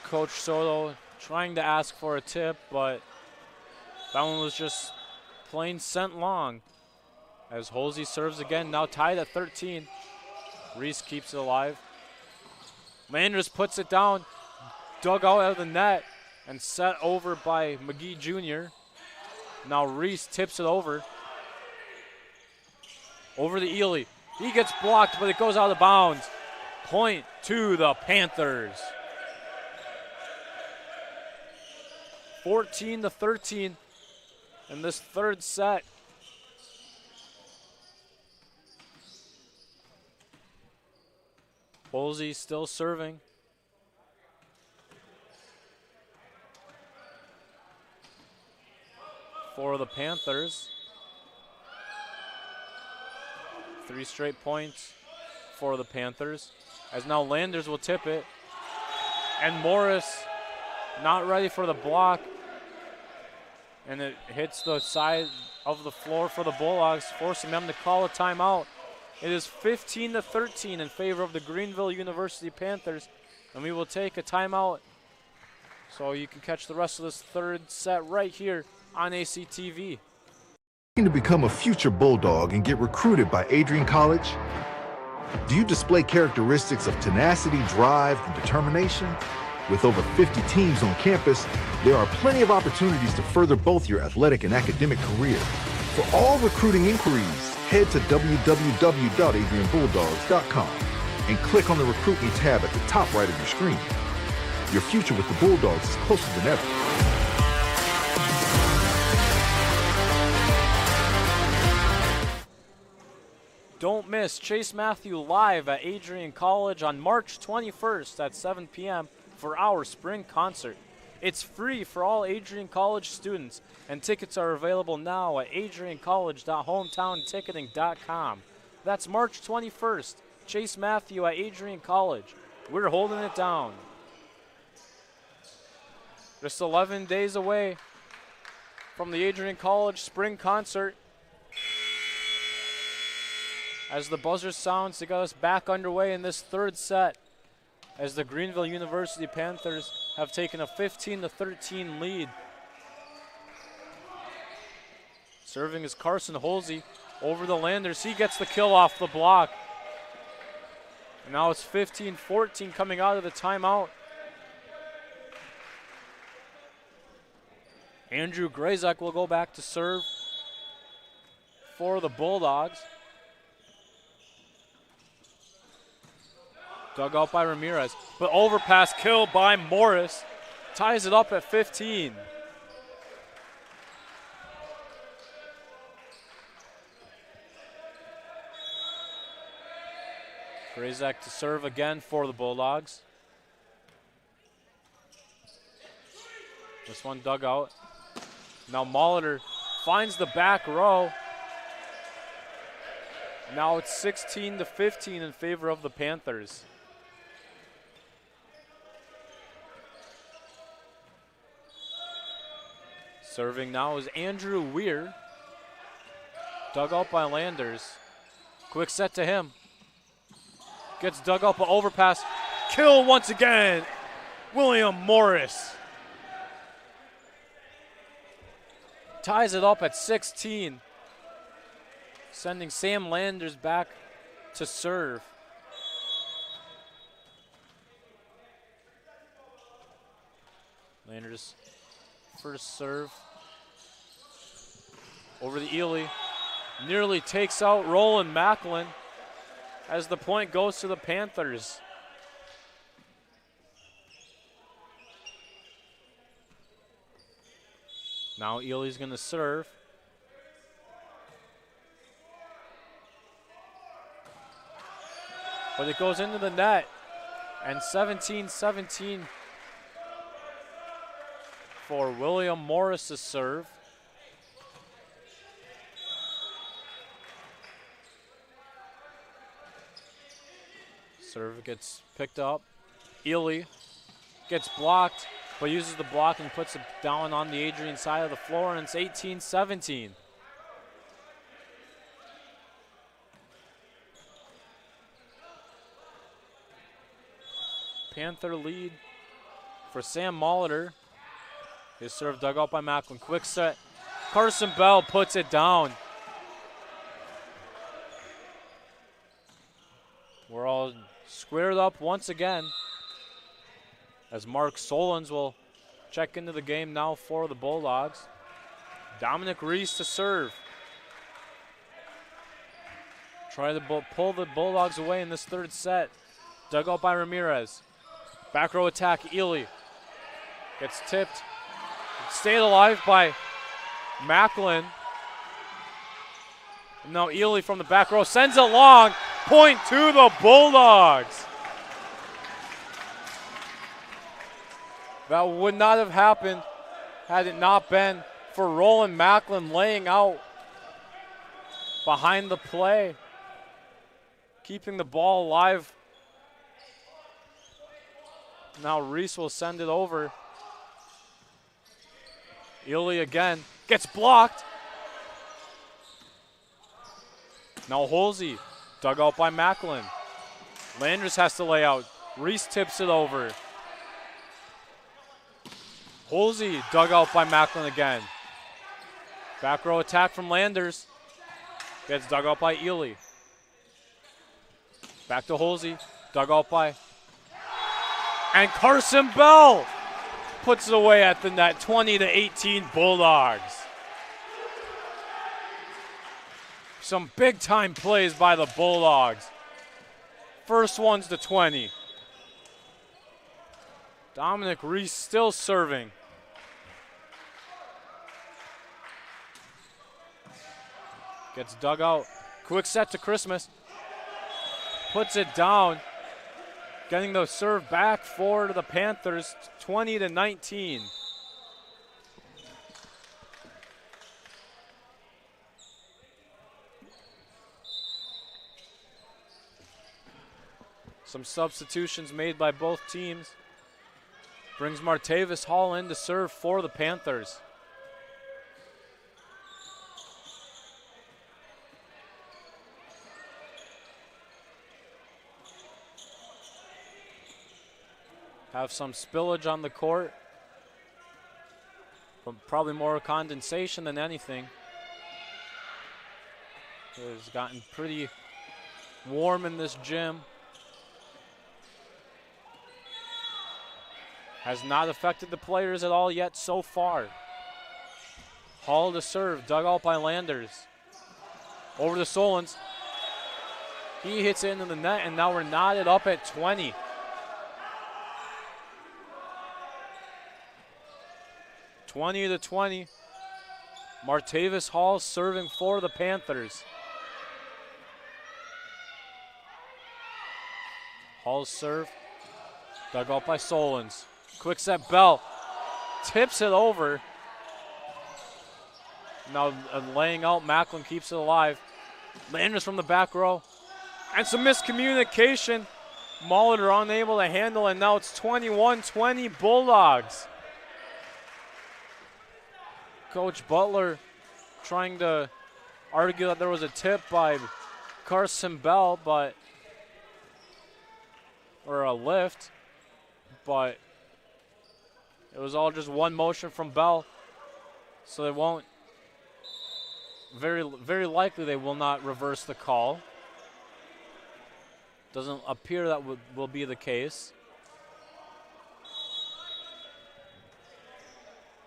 Coach Soto trying to ask for a tip, but that one was just plain sent long. As Holsey serves again, now tied at 13. Reese keeps it alive. Landers puts it down, dug out of the net, and set over by McGee Jr. Now Reese tips it over to Ely. He gets blocked, but it goes out of bounds. Point to the Panthers. 14-13 in this third set. Holsey still serving. For the Panthers. 3 straight points for the Panthers. As now Landers will tip it. And Morris not ready for the block. And it hits the side of the floor for the Bulldogs, forcing them to call a timeout. It is 15-13 in favor of the Greenville University Panthers. And we will take a timeout so you can catch the rest of this third set right here on ACTV. Looking to become a future Bulldog and get recruited by Adrian College? Do you display characteristics of tenacity, drive, and determination? With over 50 teams on campus, there are plenty of opportunities to further both your athletic and academic career. For all recruiting inquiries, head to www.adrianbulldogs.com and click on the Recruit Me tab at the top right of your screen. Your future with the Bulldogs is closer than ever. Don't miss Chase Matthew live at Adrian College on March 21st at 7 p.m. for our spring concert. It's free for all Adrian College students, and tickets are available now at adriancollege.hometownticketing.com. That's March 21st. Chase Matthew at Adrian College. We're holding it down. Just 11 days away from the Adrian College spring concert. As the buzzer sounds to get us back underway in this third set, as the Greenville University Panthers have taken a 15-13 lead. Serving is Carson Holsey over the Landers. He gets the kill off the block. And now it's 15-14 coming out of the timeout. Andrew Grazek will go back to serve for the Bulldogs. Dug out by Ramirez, but overpass kill by Morris. Ties it up at 15. Grazek to serve again for the Bulldogs. This one dug out. Now Molitor finds the back row. Now it's 16-15 in favor of the Panthers. Serving now is Andrew Weir. Dug out by Landers. Quick set to him. Gets dug out by overpass. Kill once again. William Morris ties it up at 16. Sending Sam Landers back to serve. Landers first serve. Over the Ely. Nearly takes out Roland Macklin as the point goes to the Panthers. Now Ely's going to serve. But it goes into the net. And 17-17 for William Morris to serve. Serve gets picked up. Ely gets blocked, but uses the block and puts it down on the Adrian side of the floor, and it's 18-17. Panther lead for Sam Molitor. His serve dug out by Macklin. Quick set. Carson Bell puts it down. We're all squared up once again as Mark Solons will check into the game now for the Bulldogs. Dominic Reese to serve. Try to pull the Bulldogs away in this third set. Dug out by Ramirez. Back row attack, Ely. Gets tipped. Stayed alive by Macklin. Now Ely from the back row sends it long. Point to the Bulldogs. That would not have happened had it not been for Roland Macklin laying out behind the play, keeping the ball alive. Now Reese will send it over. Ely again gets blocked. Now Holsey, dug out by Macklin. Landers has to lay out. Reese tips it over. Holsey dug out by Macklin again. Back row attack from Landers. Gets dug out by Ely. Back to Holsey, dug out by. And Carson Bell puts it away at the net, 20-18 Bulldogs. Some big time plays by the Bulldogs. First one's to 20. Dominic Reese still serving. Gets dug out. Quick set to Christmas. Puts it down. Getting the serve back for the Panthers, 20-19. Some substitutions made by both teams. Brings Martavis Hall in to serve for the Panthers. Have some spillage on the court. But probably more condensation than anything. It's gotten pretty warm in this gym. Has not affected the players at all yet so far. Hall to serve, dug out by Landers. Over to Solons. He hits it into the net, and now we're knotted up at 20. To 20. Martavis Hall serving for the Panthers. Hall's serve, dug out by Solons. Quick set, Bell tips it over. Now laying out, Macklin keeps it alive. Landers from the back row. And some miscommunication. Molitor unable to handle, and now it's 21-20 Bulldogs. Coach Butler trying to argue that there was a tip by Carson Bell, or a lift, but it was all just one motion from Bell, so they won't, very likely they will not reverse the call. Doesn't appear that will be the case.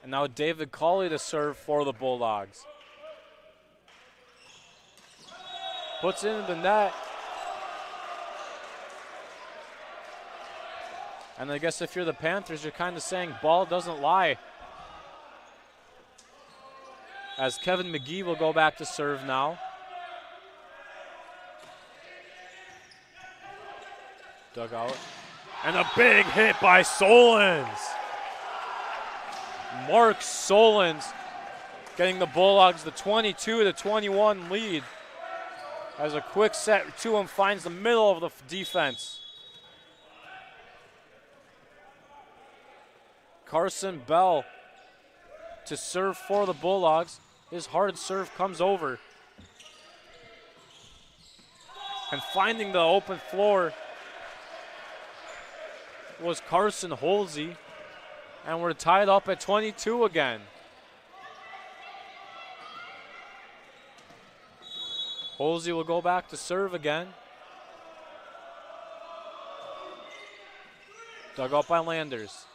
And now David Colley to serve for the Bulldogs. Puts it into the net. And I guess if you're the Panthers, you're kind of saying ball doesn't lie. As Kevin McGee will go back to serve now. Dug out. And a big hit by Solons. Mark Solons getting the Bulldogs the 22-21 lead. As a quick set to him, finds the middle of the defense. Carson Bell to serve for the Bulldogs. His hard serve comes over. And finding the open floor was Carson Holsey. And we're tied up at 22 again. Holsey will go back to serve again. Dug out by Landers.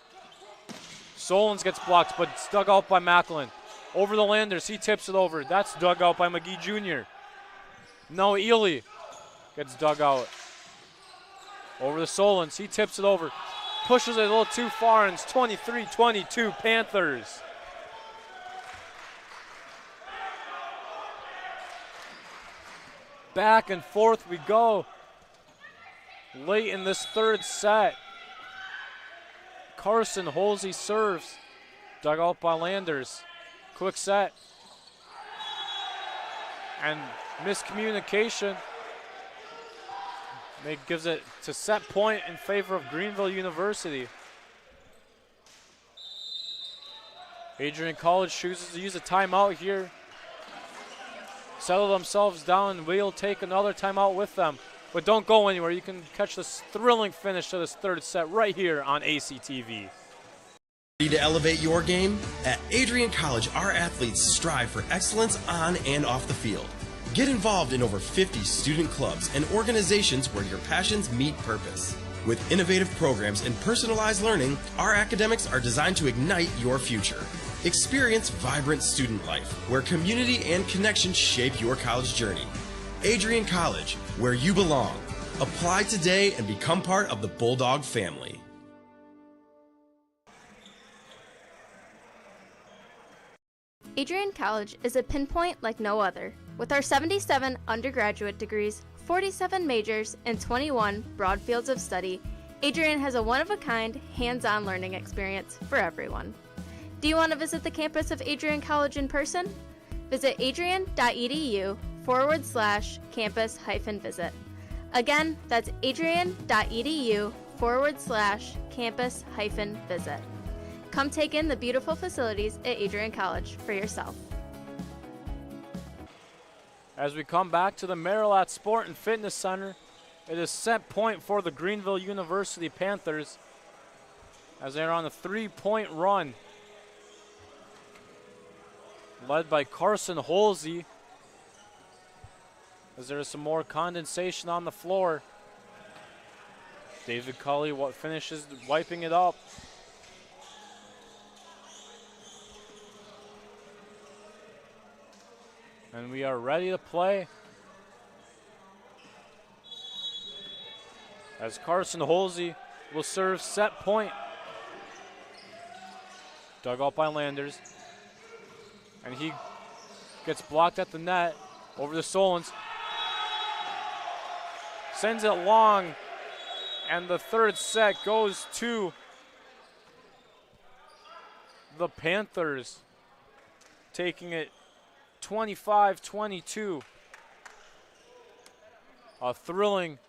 Solons gets blocked, but it's dug out by Macklin. Over the Landers, he tips it over. That's dug out by McGee Jr. No, Ely gets dug out. Over the Solons, he tips it over. Pushes it a little too far, and it's 23-22 Panthers. Back and forth we go. Late in this third set. Carson Holsey serves. Dug out by Landers. Quick set. And miscommunication. Gives it to set point in favor of Greenville University. Adrian College chooses to use a timeout here. Settle themselves down, and we'll take another timeout with them. But don't go anywhere. You can catch this thrilling finish to this third set right here on ACTV. Ready to elevate your game? At Adrian College, our athletes strive for excellence on and off the field. Get involved in over 50 student clubs and organizations where your passions meet purpose. With innovative programs and personalized learning, our academics are designed to ignite your future. Experience vibrant student life, where community and connection shape your college journey. Adrian College, where you belong. Apply today and become part of the Bulldog family. Adrian College is a pinpoint like no other. With our 77 undergraduate degrees, 47 majors, and 21 broad fields of study, Adrian has a one-of-a-kind, hands-on learning experience for everyone. Do you want to visit the campus of Adrian College in person? Visit adrian.edu/campus-visit. Again, that's adrian.edu/campus-visit. Come take in the beautiful facilities at Adrian College for yourself. As we come back to the Marilat Sport and Fitness Center, it is set point for the Greenville University Panthers as they're on a 3-point run. Led by Carson Holsey. As there is some more condensation on the floor. David Colley finishes wiping it up. And we are ready to play. As Carson Holsey will serve set point. Dug out by Landers. And he gets blocked at the net. Over the Solons. Sends it long. And the third set goes to the Panthers. Taking it 25-22. A thrilling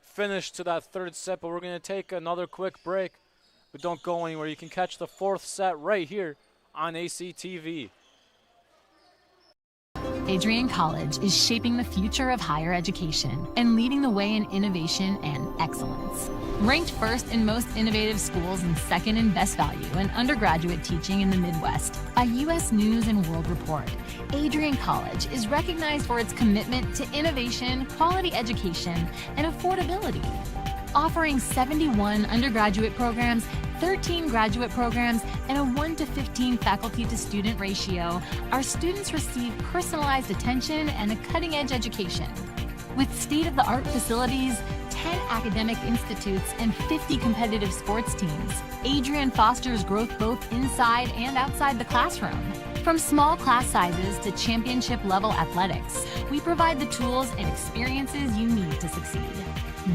finish to that third set, but we're going to take another quick break. But don't go anywhere. You can catch the fourth set right here on ACTV. Adrian College is shaping the future of higher education and leading the way in innovation and excellence. Ranked first in most innovative schools and second in best value in undergraduate teaching in the Midwest by U.S. News and World Report, Adrian College is recognized for its commitment to innovation, quality education, and affordability. Offering 71 undergraduate programs, 13 graduate programs, and a 1:15 faculty-to-student ratio, our students receive personalized attention and a cutting-edge education. With state-of-the-art facilities, 10 academic institutes, and 50 competitive sports teams, Adrian fosters growth both inside and outside the classroom. From small class sizes to championship-level athletics, we provide the tools and experiences you need to succeed.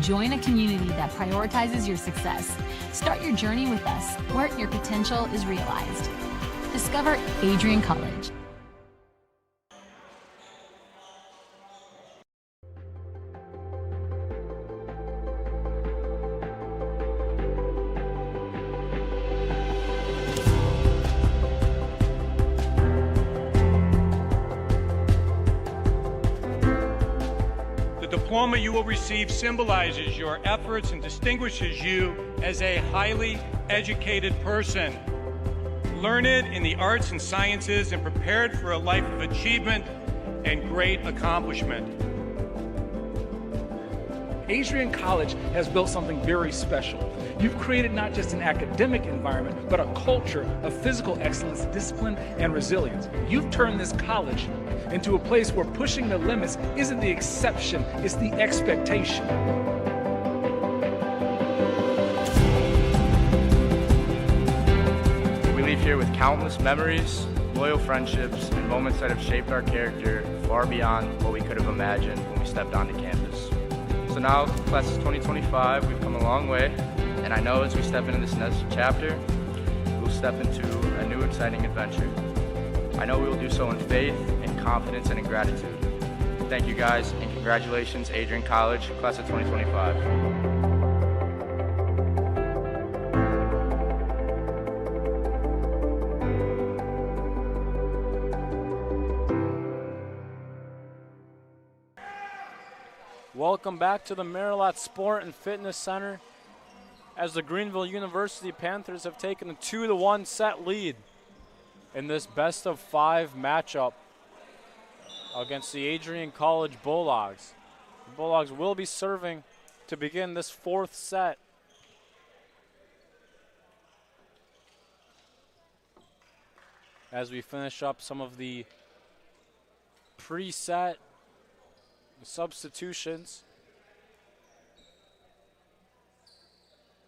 Join a community that prioritizes your success. Start your journey with us, where your potential is realized. Discover Adrian College. The diploma you will receive symbolizes your efforts and distinguishes you as a highly educated person, learned in the arts and sciences and prepared for a life of achievement and great accomplishment. Adrian College has built something very special. You've created not just an academic environment, but a culture of physical excellence, discipline, and resilience. You've turned this college into a place where pushing the limits isn't the exception, it's the expectation. We leave here with countless memories, loyal friendships, and moments that have shaped our character far beyond what we could have imagined when we stepped onto campus. So now, class of 2025, we've come a long way, and I know as we step into this next chapter, we'll step into a new exciting adventure. I know we will do so in faith, in confidence, and in gratitude. Thank you guys, and congratulations, Adrian College, class of 2025. Welcome back to the Marilot Sport and Fitness Center as the Greenville University Panthers have taken a 2-1 set lead in this best-of-5 matchup against the Adrian College Bulldogs. The Bulldogs will be serving to begin this fourth set. As we finish up some of the preset substitutions.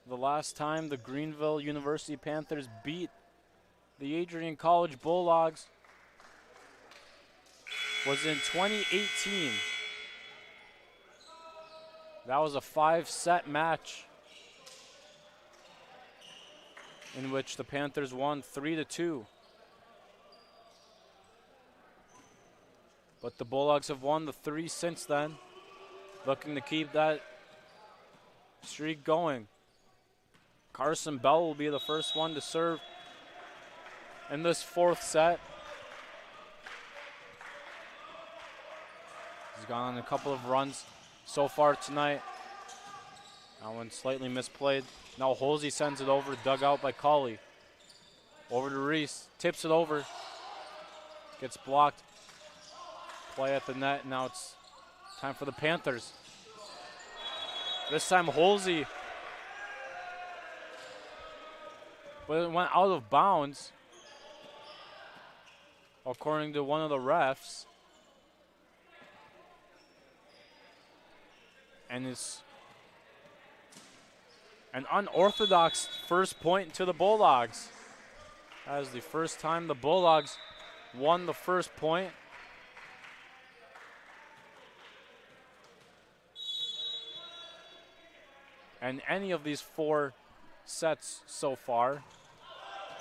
The last time the Greenville University Panthers beat the Adrian College Bulldogs was in 2018. That was a 5-set match in which the Panthers won 3-2. But the Bulldogs have won the 3 since then, looking to keep that streak going. Carson Bell will be the first one to serve in this fourth set. He's gone on a couple of runs so far tonight. That one slightly misplayed. Now Holsey sends it over, dug out by Colley. Over to Reese, tips it over, gets blocked. Play at the net. Now it's time for the Panthers. This time Holsey, but it went out of bounds according to one of the refs. And it's an unorthodox first point to the Bulldogs. That is the first time the Bulldogs won the first point. And any of these 4 sets so far,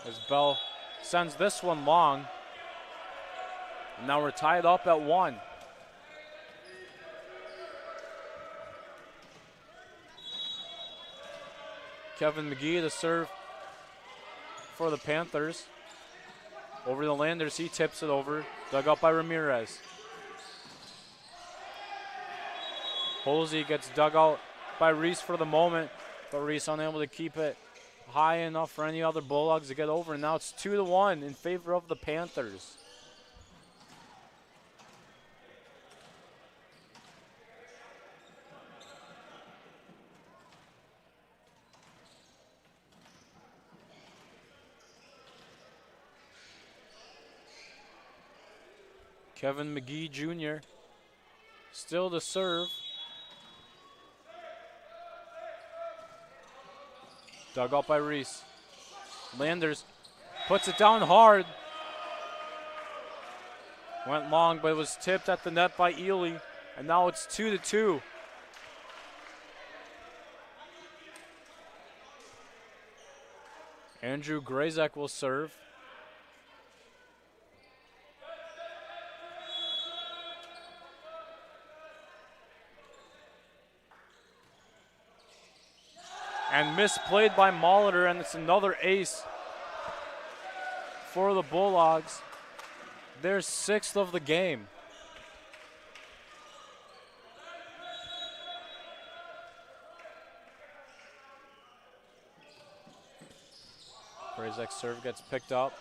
as Bell sends this one long. And now we're tied up at 1. Kevin McGee to serve for the Panthers. Over to Landers, he tips it over. Dug out by Ramirez. Holsey gets dug out by Reese for the moment, but Reese unable to keep it high enough for any other Bulldogs to get over. And now it's 2-1 in favor of the Panthers. Kevin McGee Jr. still to serve. Dug up by Reese. Landers puts it down hard. Went long, but it was tipped at the net by Ely. And now it's 2-2. Andrew Grazek will serve. And misplayed by Molitor, and it's another ace for the Bulldogs. Their 6th of the game. Grazek's serve gets picked up.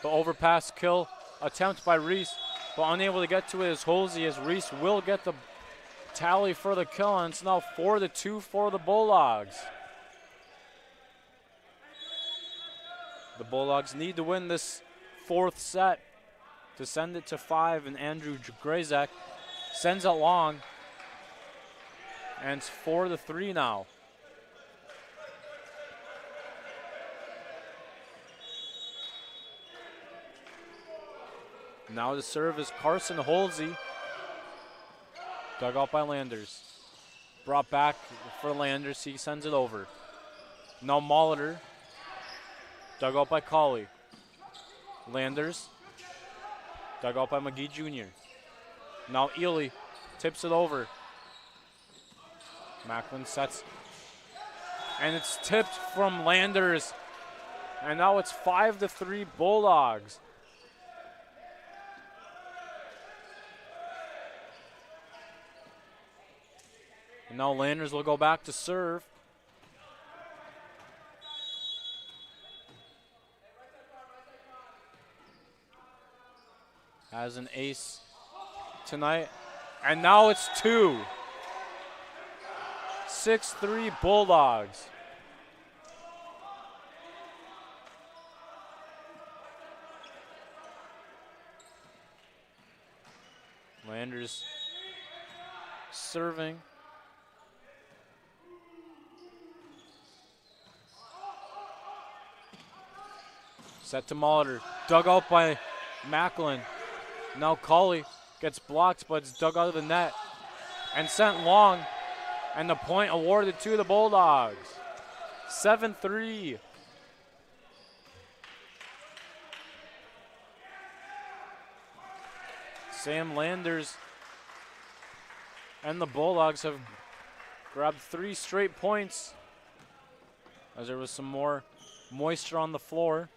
The overpass kill attempt by Reese, but unable to get to it is Holsey, as Reese will get the tally for the kill, and it's now 4-2 for the Bulldogs. The Bulldogs need to win this 4th set to send it to 5, and Andrew Grazek sends it long, and it's 4-3 now. Now to serve is Carson Holsey. Dug out by Landers. Brought back for Landers, he sends it over. Now Molitor. Dug out by Colley. Landers. Dug out by McGee Jr. Now Ely tips it over. Macklin sets. And it's tipped from Landers. And now it's 5-3 Bulldogs. And now Landers will go back to serve. Has an ace tonight. And now it's 2. 6-3 Bulldogs. Landers serving. Set to Molitor. Dug out by Macklin. Now Colley gets blocked, but it's dug out of the net and sent long. And the point awarded to the Bulldogs. 7-3. Sam Landers and the Bulldogs have grabbed 3 straight points as there was some more moisture on the floor.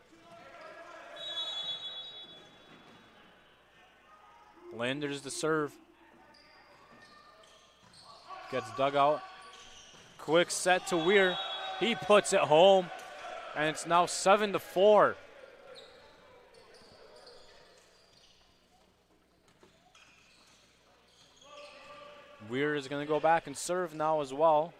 Landers to serve. Gets dug out. Quick set to Weir. He puts it home. And it's now 7-4. Weir is going to go back and serve now as well.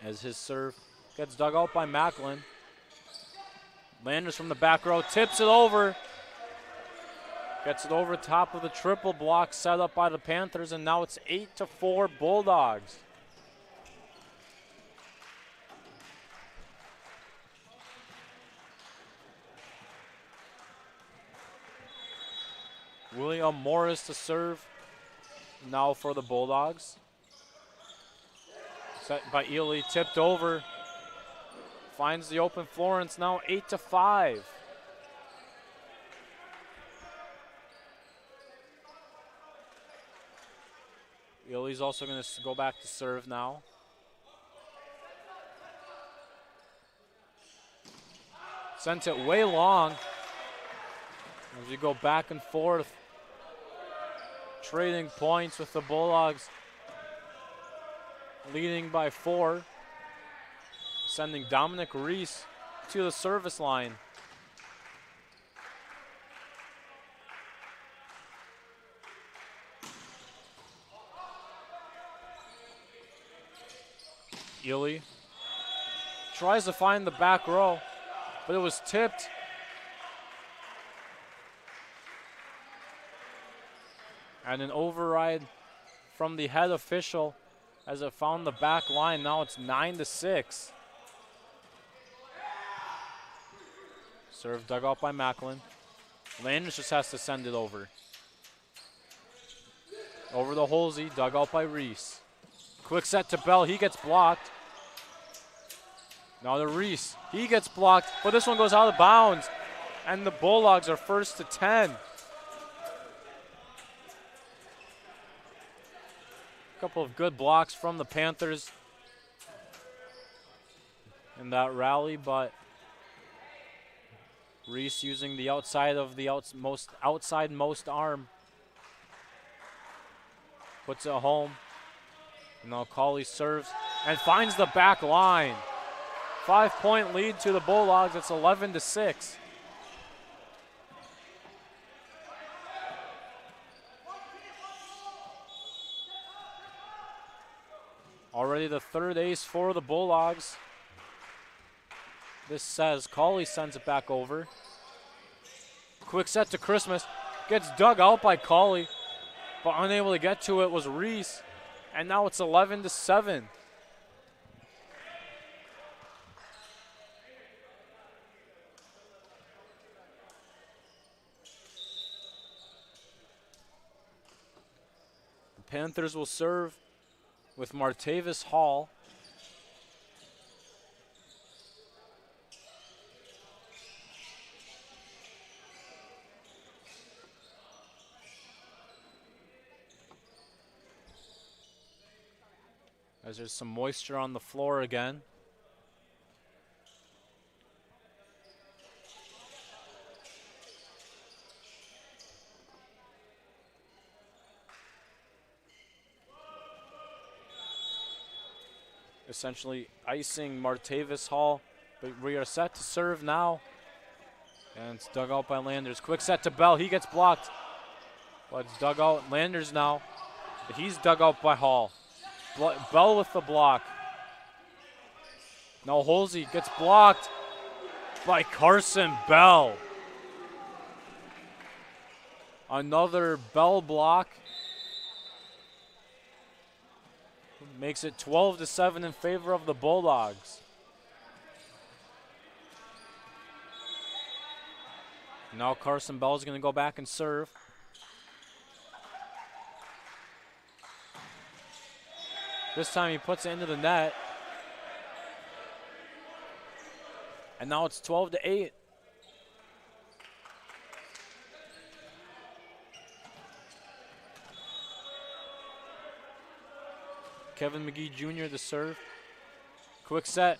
As his serve gets dug out by Macklin. Landers from the back row tips it over. Gets it over top of the triple block set up by the Panthers, and now it's 8-4 Bulldogs. William Morris to serve now for the Bulldogs. Set by Ely, tipped over. Finds the open floor, and it's now 8-5. Ili's also going to go back to serve now. Sent it way long. As we go back and forth, trading points with the Bulldogs leading by 4, sending Dominic Reese to the service line. Ili tries to find the back row, but it was tipped. And an override from the head official as it found the back line. Now it's 9-6. Serve dug out by Macklin. Landers just has to send it over. Over the Holsey, dug out by Reese. Quick set to Bell, he gets blocked. Now to Reese, he gets blocked, but this one goes out of bounds. And the Bulldogs are first to 10. Couple of good blocks from the Panthers in that rally, but Reese using the outside of the outside-most arm. Puts it home. And now Colley serves and finds the back line. 5-point lead to the Bulldogs. It's 11-6. Already the third ace for the Bulldogs. This says Colley sends it back over. Quick set to Christmas. Gets dug out by Colley, but unable to get to it was Reese. And now it's 11-7. The Panthers will serve with Martavis Hall. As there's some moisture on the floor again. Essentially icing Martavis Hall, but we are set to serve now. And it's dug out by Landers. Quick set to Bell, he gets blocked. But it's dug out, Landers now. He's dug out by Hall. Bell with the block. Now Holsey gets blocked by Carson Bell. Another Bell block. Makes it 12-7 in favor of the Bulldogs. Now Carson Bell is going to go back and serve. This time he puts it into the net. And now it's 12-8. Kevin McGee Jr. to serve. Quick set.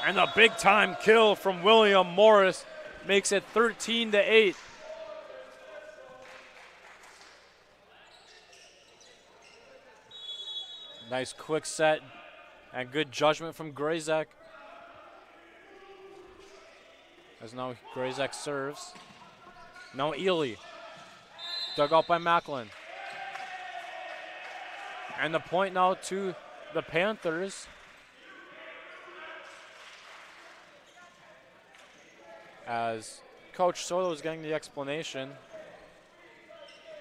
And a big time kill from William Morris makes it 13-8. Nice quick set and good judgment from Grazek. As now Grazek serves. Now Ely. Dug out by Macklin. And the point now to the Panthers. As Coach Soto is getting the explanation.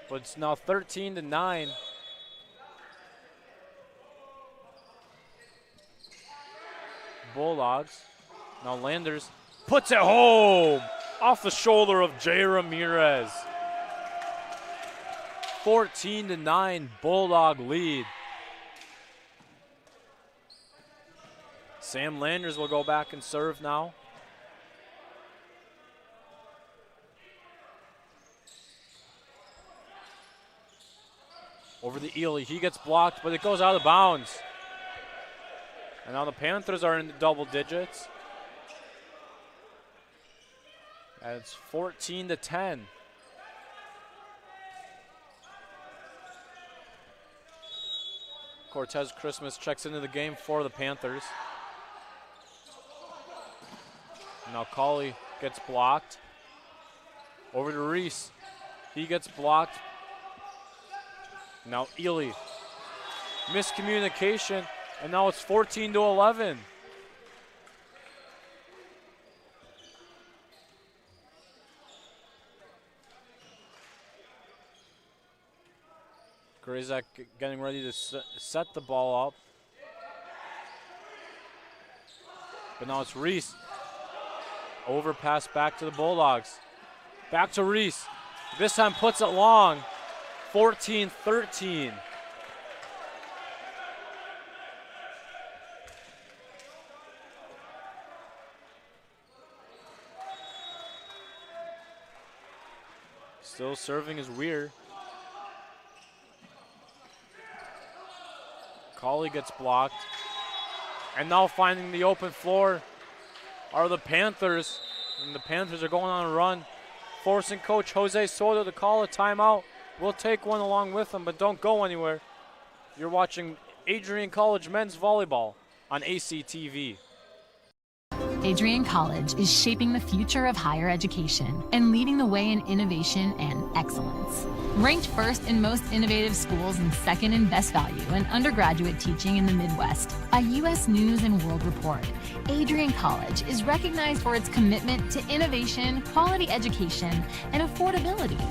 But it's now 13-9. Bulldogs. Now Landers puts it home off the shoulder of Jay Ramirez. 14-9 Bulldog lead. Sam Landers will go back and serve now. Over to Ely. He gets blocked, but it goes out of bounds. And now the Panthers are in the double digits. And it's 14-10. Cortez Christmas checks into the game for the Panthers. Now Colley gets blocked. Over to Reese. He gets blocked. Now Ely. Miscommunication, and now it's 14-11. Grazak getting ready to set the ball up. But now it's Reese. Overpass back to the Bulldogs. Back to Reese. This time puts it long. 14-13. Still serving is Weir. Colley gets blocked. And now finding the open floor are the Panthers. And the Panthers are going on a run, forcing Coach Jose Soto to call a timeout. We'll take one along with them, but don't go anywhere. You're watching Adrian College Men's Volleyball on ACTV. Adrian College is shaping the future of higher education and leading the way in innovation and excellence. Ranked first in most innovative schools and second in best value in undergraduate teaching in the Midwest by U.S. News and World Report, Adrian College is recognized for its commitment to innovation, quality education, and affordability.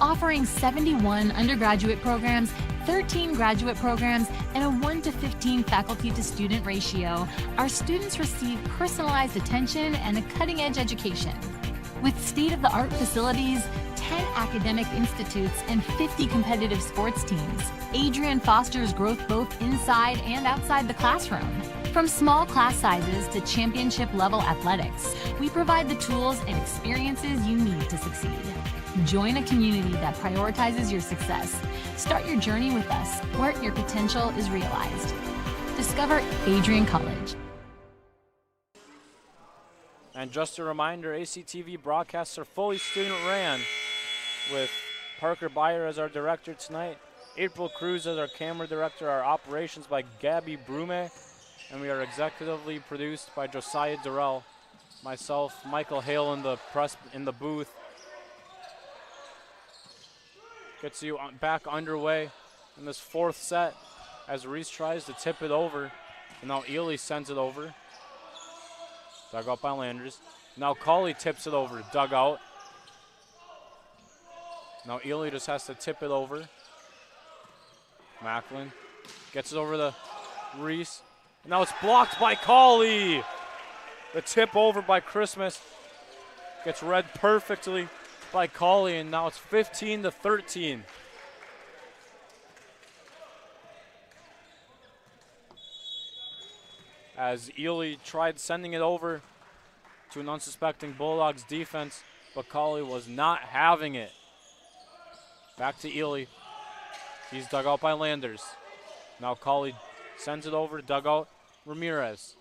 Offering 71 undergraduate programs, 13 graduate programs, and a 1-to-15 faculty-to-student ratio, our students receive personalized attention and a cutting-edge education. With state-of-the-art facilities, 10 academic institutes, and 50 competitive sports teams, Adrian fosters growth both inside and outside the classroom. From small class sizes to championship-level athletics, we provide the tools and experiences you need to succeed. Join a community that prioritizes your success. Start your journey with us, where your potential is realized. Discover Adrian College. And just a reminder, ACTV broadcasts are fully student-ran, with Parker Byer as our director tonight, April Cruz as our camera director, our operations by Gabby Brume, and we are executively produced by Josiah Durrell, myself, Michael Hale in the booth. Gets you back underway in this fourth set as Reese tries to tip it over. And now Ely sends it over. Dug out by Landers. Now Colley tips it over. Dug out. Now Ely just has to tip it over. Macklin gets it over to Reese. And now it's blocked by Colley. The tip over by Christmas gets read perfectly by Colley, and now it's 15-13. As Ely tried sending it over to an unsuspecting Bulldogs defense, but Colley was not having it. Back to Ely. He's dug out by Landers. Now Colley sends it over, dug out Ramirez.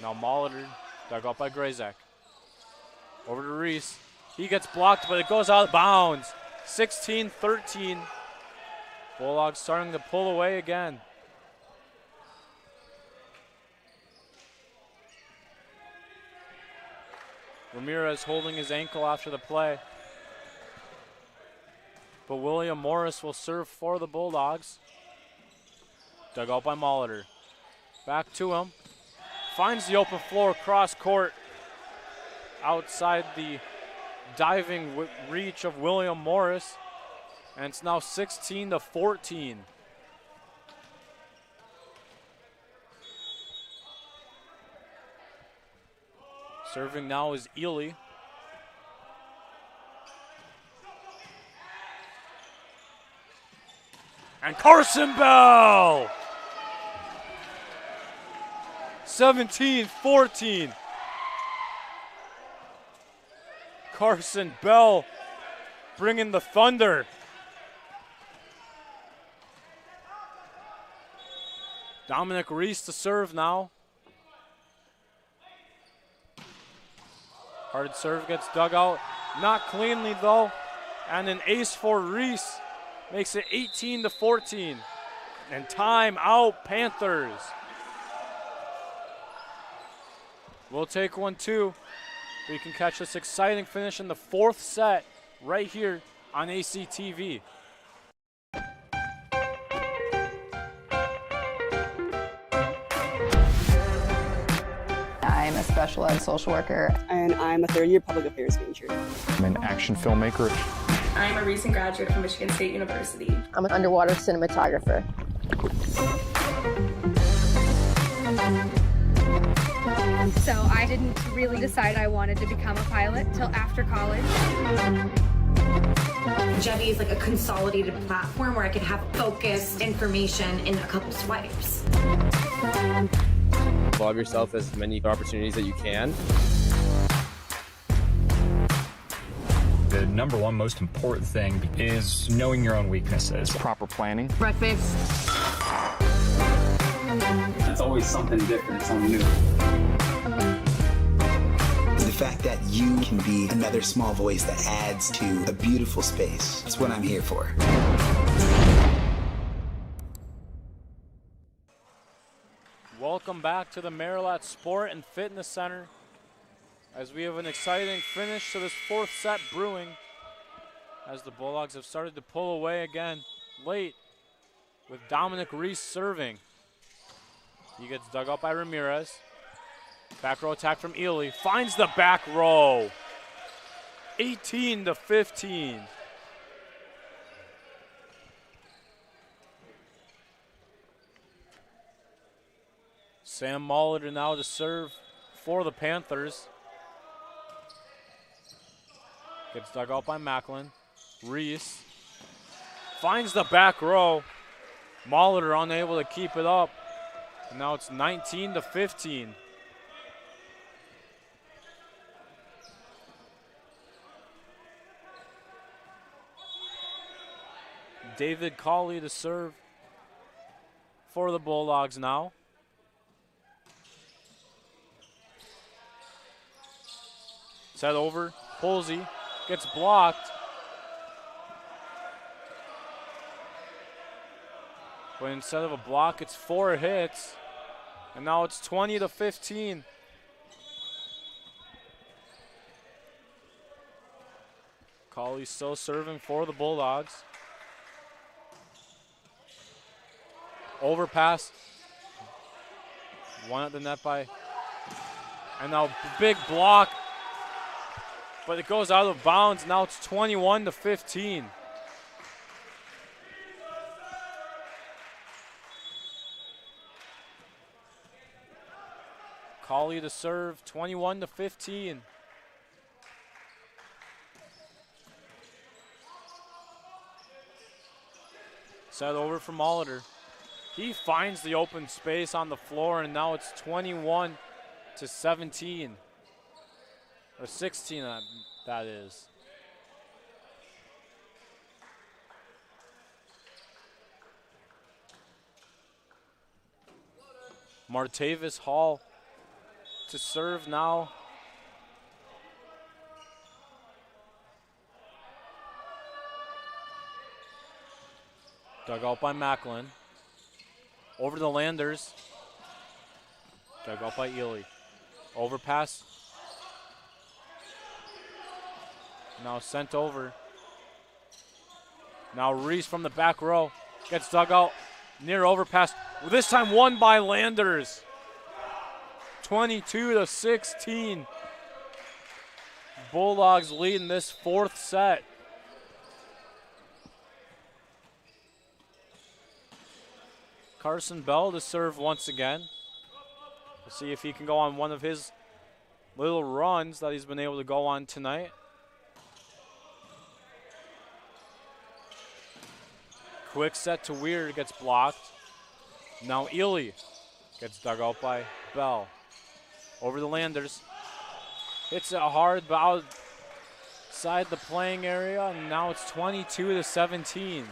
Now Molitor, dug out by Grazak. Over to Reese. He gets blocked, but it goes out of bounds. 16-13. Bulldogs starting to pull away again. Ramirez holding his ankle after the play. But William Morris will serve for the Bulldogs. Dug out by Molitor. Back to him. Finds the open floor cross court. Outside the diving reach of William Morris, and it's now 16-14. Serving now is Ely. And Carson Bell! 17-14. Carson Bell bringing the thunder. Dominic Reese to serve now. Hard serve gets dug out. Not cleanly though. And an ace for Reese. Makes it 18-14. And time out, Panthers. We'll take one too. We can catch this exciting finish in the fourth set right here on ACTV. I'm a special ed social worker. And I'm a third-year public affairs major. I'm an action filmmaker. I'm a recent graduate from Michigan State University. I'm an underwater cinematographer. So I didn't really decide I wanted to become a pilot till after college. Jetty is like a consolidated platform where I could have focused information in a couple swipes. Involve yourself as many opportunities that you can. The number one most important thing is knowing your own weaknesses. Proper planning. Breakfast. It's always something different, something new. The fact that you can be another small voice that adds to a beautiful space. That's what I'm here for. Welcome back to the Marilat Sport and Fitness Center as we have an exciting finish to this fourth set brewing as the Bulldogs have started to pull away again late with Dominic Reese serving. He gets dug up by Ramirez. Back row attack from Ely. Finds the back row. 18-15. Sam Molitor now to serve for the Panthers. Gets dug out by Macklin. Reese finds the back row. Molitor unable to keep it up. And now it's 19-15. David Cawley to serve for the Bulldogs now. Set over, Polsey gets blocked. But instead of a block, it's 4 hits. And now it's 20-15. Cawley's still serving for the Bulldogs. Overpass. One at the net by. And now big block. But it goes out of bounds. Now it's 21-15. Cawley to serve, 21-15. Set over from Molitor. He finds the open space on the floor, and now it's 21-17. Or 16, that is. Martavis Hall to serve now. Dug out by Macklin. Over to Landers. Dug out by Ely. Overpass. Now sent over. Now Reese from the back row. Gets dug out. Near overpass. This time won by Landers. 22-16. Bulldogs leading this fourth set. Carson Bell to serve once again. We'll see if he can go on one of his little runs that he's been able to go on tonight. Quick set to Weir, gets blocked. Now Ely gets dug out by Bell. Over the Landers. Hits it hard, but outside the playing area, and now it's 22-17.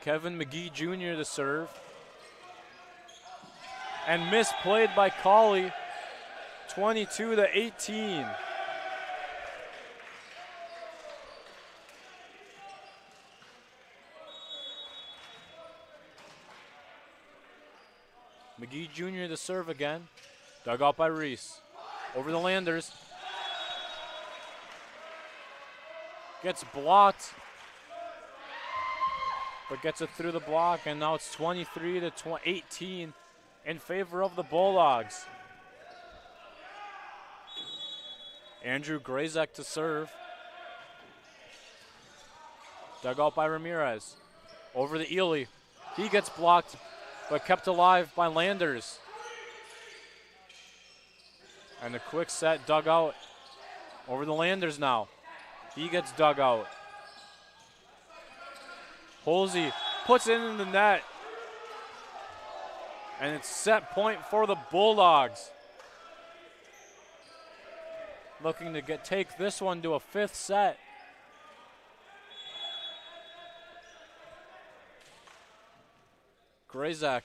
Kevin McGee Jr. to serve. And misplayed by Colley, 22-18. McGee Jr. to serve again. Dug out by Reese. Over the Landers. Gets blocked, but gets it through the block, and now it's 23-18 in favor of the Bulldogs. Andrew Grazek to serve. Dug out by Ramirez. Over the Ely. He gets blocked, but kept alive by Landers. And a quick set dug out over the Landers now. He gets dug out. Holsey puts it in the net. And it's set point for the Bulldogs. Looking to take this one to a 5th set. Grazek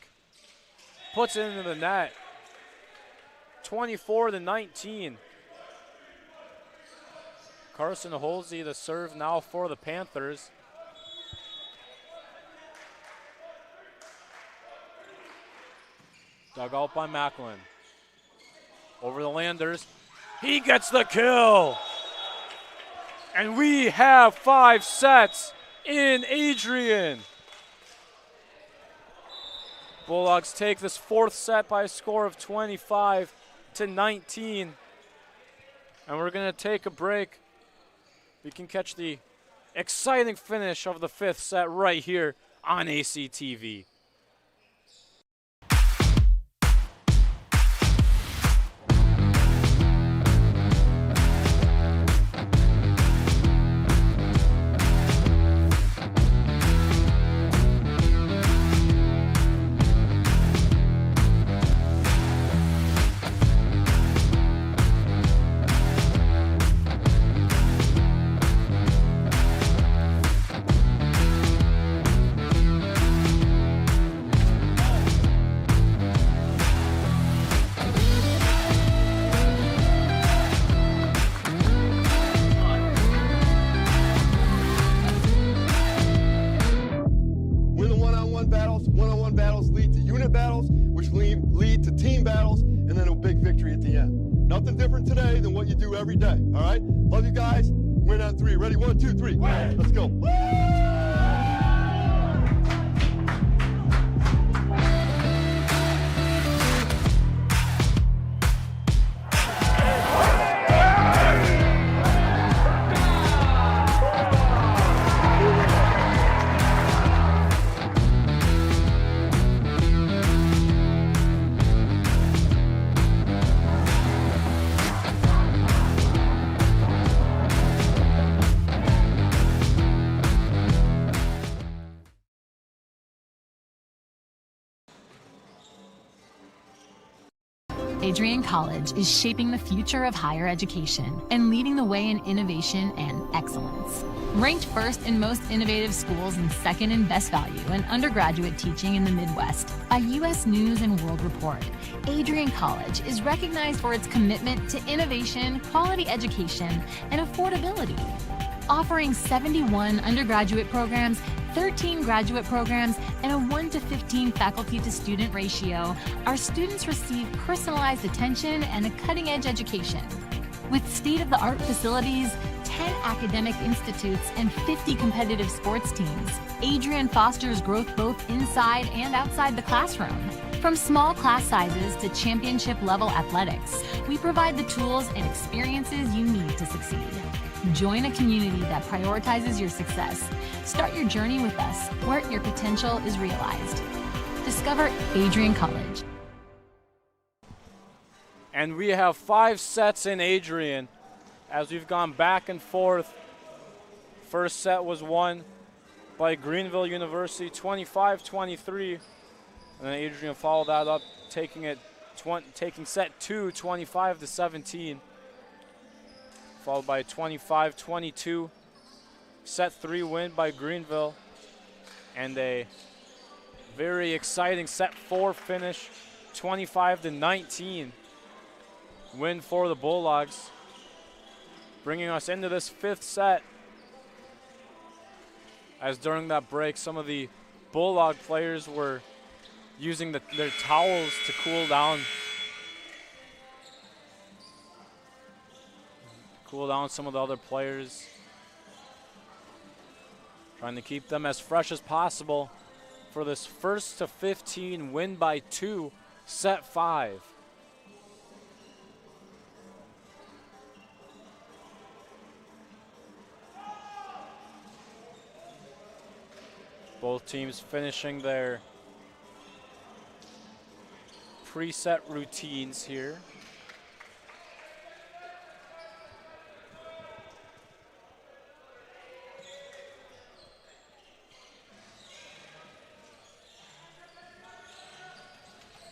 puts it into the net. 24-19. Carson Holsey the serve now for the Panthers. Dug out by Macklin. Over the Landers. He gets the kill. And we have 5 sets in Adrian. Bulldogs take this 4th set by a score of 25-19. And we're going to take a break. We can catch the exciting finish of the 5th set right here on ACTV. Every day, all right? Love you guys. Win on 3. Ready? 1, 2, 3. Win. Let's go. Adrian College is shaping the future of higher education and leading the way in innovation and excellence. Ranked first in most innovative schools and second in best value in undergraduate teaching in the Midwest by U.S. News and World Report, Adrian College is recognized for its commitment to innovation, quality education, and affordability. Offering 71 undergraduate programs, 13 graduate programs, and a 1-to-15 faculty-to-student ratio, our students receive personalized attention and a cutting-edge education. With state-of-the-art facilities, 10 academic institutes, and 50 competitive sports teams, Adrian fosters growth both inside and outside the classroom. From small class sizes to championship-level athletics, we provide the tools and experiences you need to succeed. Join a community that prioritizes your success. Start your journey with us, where your potential is realized. Discover Adrian College. And we have 5 sets in Adrian as we've gone back and forth. First set was won by Greenville University, 25-23. And then Adrian followed that up, taking set 2, 25-17. Followed by 25-22. Set 3 win by Greenville. and a very exciting set 4 finish, 25-19 win for the Bulldogs, bringing us into this 5th set. As during that break, some of the Bulldog players were using their towels to cool down. Cool down some of the other players. Trying to keep them as fresh as possible for this 1st to 15 win by 2, set 5. Both teams finishing their preset routines here.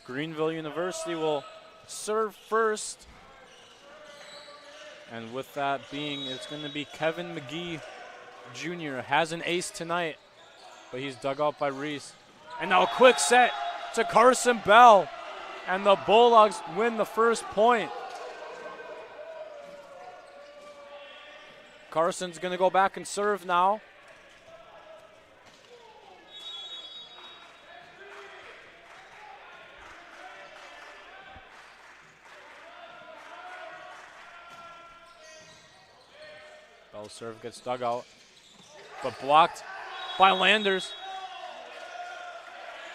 Greenville University will serve first. And with that being, it's going to be Kevin McGee Jr. Has an ace tonight, but he's dug out by Reese. And now a quick set to Carson Bell. And the Bulldogs win the first point. Carson's going to go back and serve now. Bell's serve gets dug out, but blocked by Landers.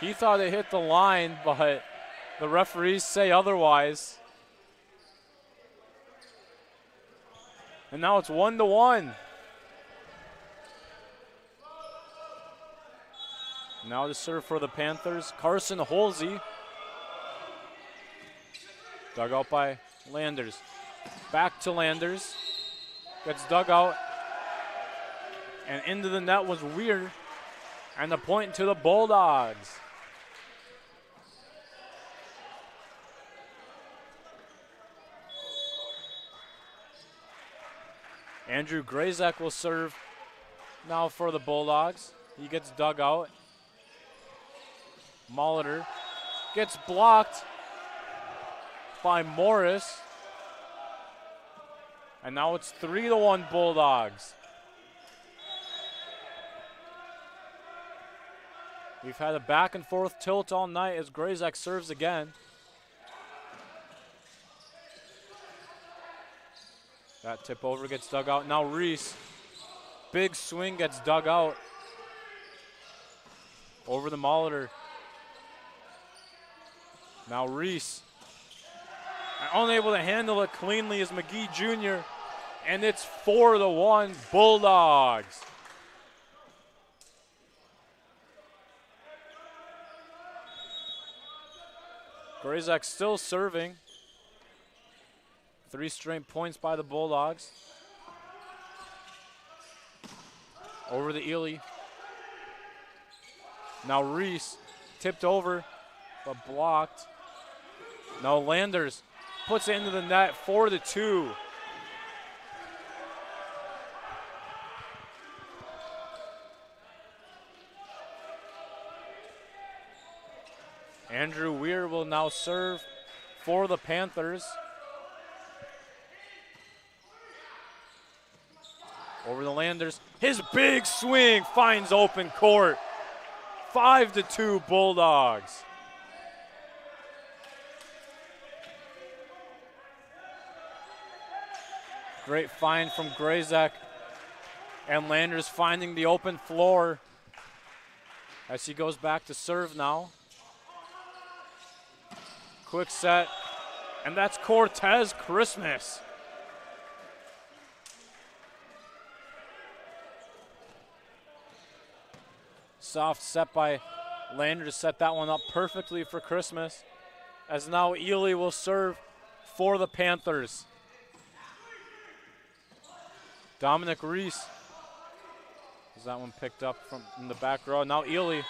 He thought it hit the line, but the referees say otherwise. And now it's 1-1. Now to serve for the Panthers, Carson Holsey. Dug out by Landers. Back to Landers. Gets dug out. And into the net was Weir. And the point to the Bulldogs. Andrew Grazek will serve now for the Bulldogs. He gets dug out. Molitor gets blocked by Morris. And now it's 3-1 Bulldogs. We've had a back and forth tilt all night as Grazek serves again. That tip over gets dug out. Now Reese, big swing gets dug out. Over the Molitor. Now Reese, unable to handle it cleanly is McGee Jr. And it's 4-1 Bulldogs. Grazek still serving. 3 straight points by the Bulldogs. Over to Ely. Now Reese tipped over, but blocked. Now Landers puts it into the net, 4-2. Andrew Weir will now serve for the Panthers. Over the Landers. His big swing finds open court. 5-2 Bulldogs. Great find from Grazek. And Landers finding the open floor as he goes back to serve now. Quick set. And that's Cortez Christmas. Soft set by Landers, set that one up perfectly for Christmas. As now Ely will serve for the Panthers. Dominic Reese. Is that one picked up from in the back row? Now Ely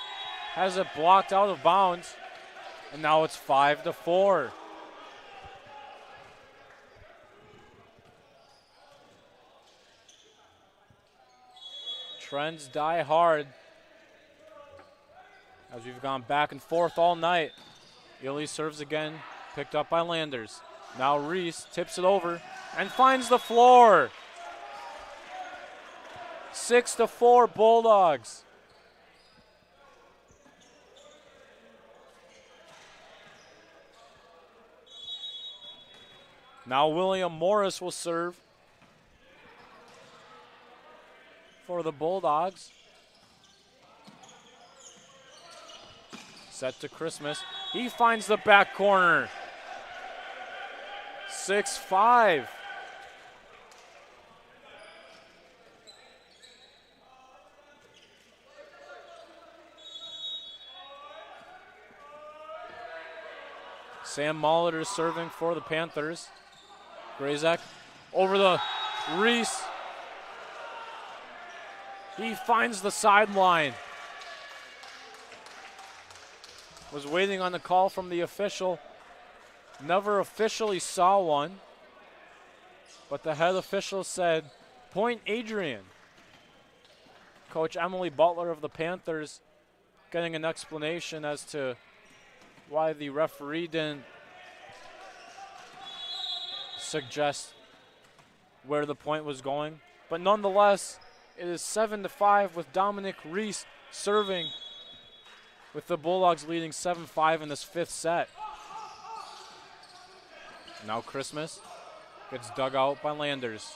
has it blocked out of bounds. And now it's 5-4. Trends die hard. as we've gone back and forth all night. Ely serves again, picked up by Landers. Now Reese tips it over and finds the floor. 6-4 Bulldogs. Now William Morris will serve for the Bulldogs. Set to Christmas. He finds the back corner. 6-5. Sam Molitor serving for the Panthers. Grazek over the Reese. He finds the sideline. Was waiting on the call from the official. Never officially saw one. But the head official said, point Adrian. Coach Emily Butler of the Panthers getting an explanation as to why the referee didn't suggest where the point was going. But nonetheless, it is 7-5 with Dominic Reese serving, with the Bulldogs leading 7-5 in this fifth set. Now Christmas gets dug out by Landers.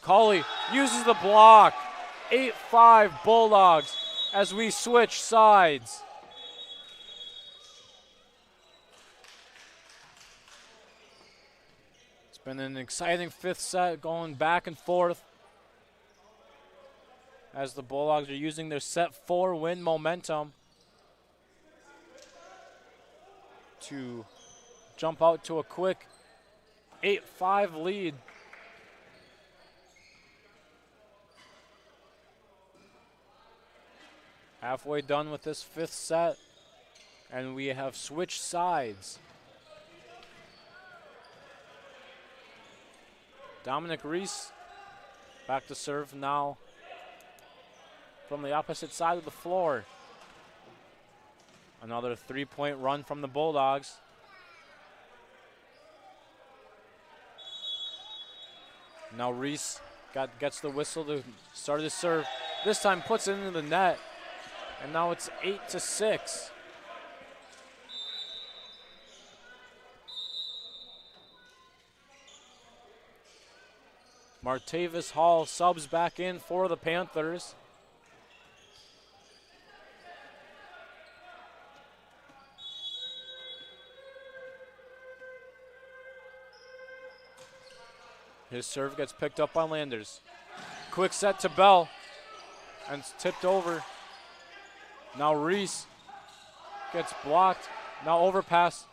Colley uses the block. 8-5 Bulldogs as we switch sides. It's been an exciting fifth set going back and forth as the Bulldogs are using their set 4 win momentum to jump out to a quick 8-5 lead. Halfway done with this fifth set, and we have switched sides. Dominic Reese back to serve now from the opposite side of the floor. Another 3-point run from the Bulldogs. Now Reese gets the whistle to start his serve. This time puts it into the net. And now it's 8-6. Martavis Hall subs back in for the Panthers. His serve gets picked up by Landers. Quick set to Bell, and it's tipped over. Now Reese gets blocked. Now overpass.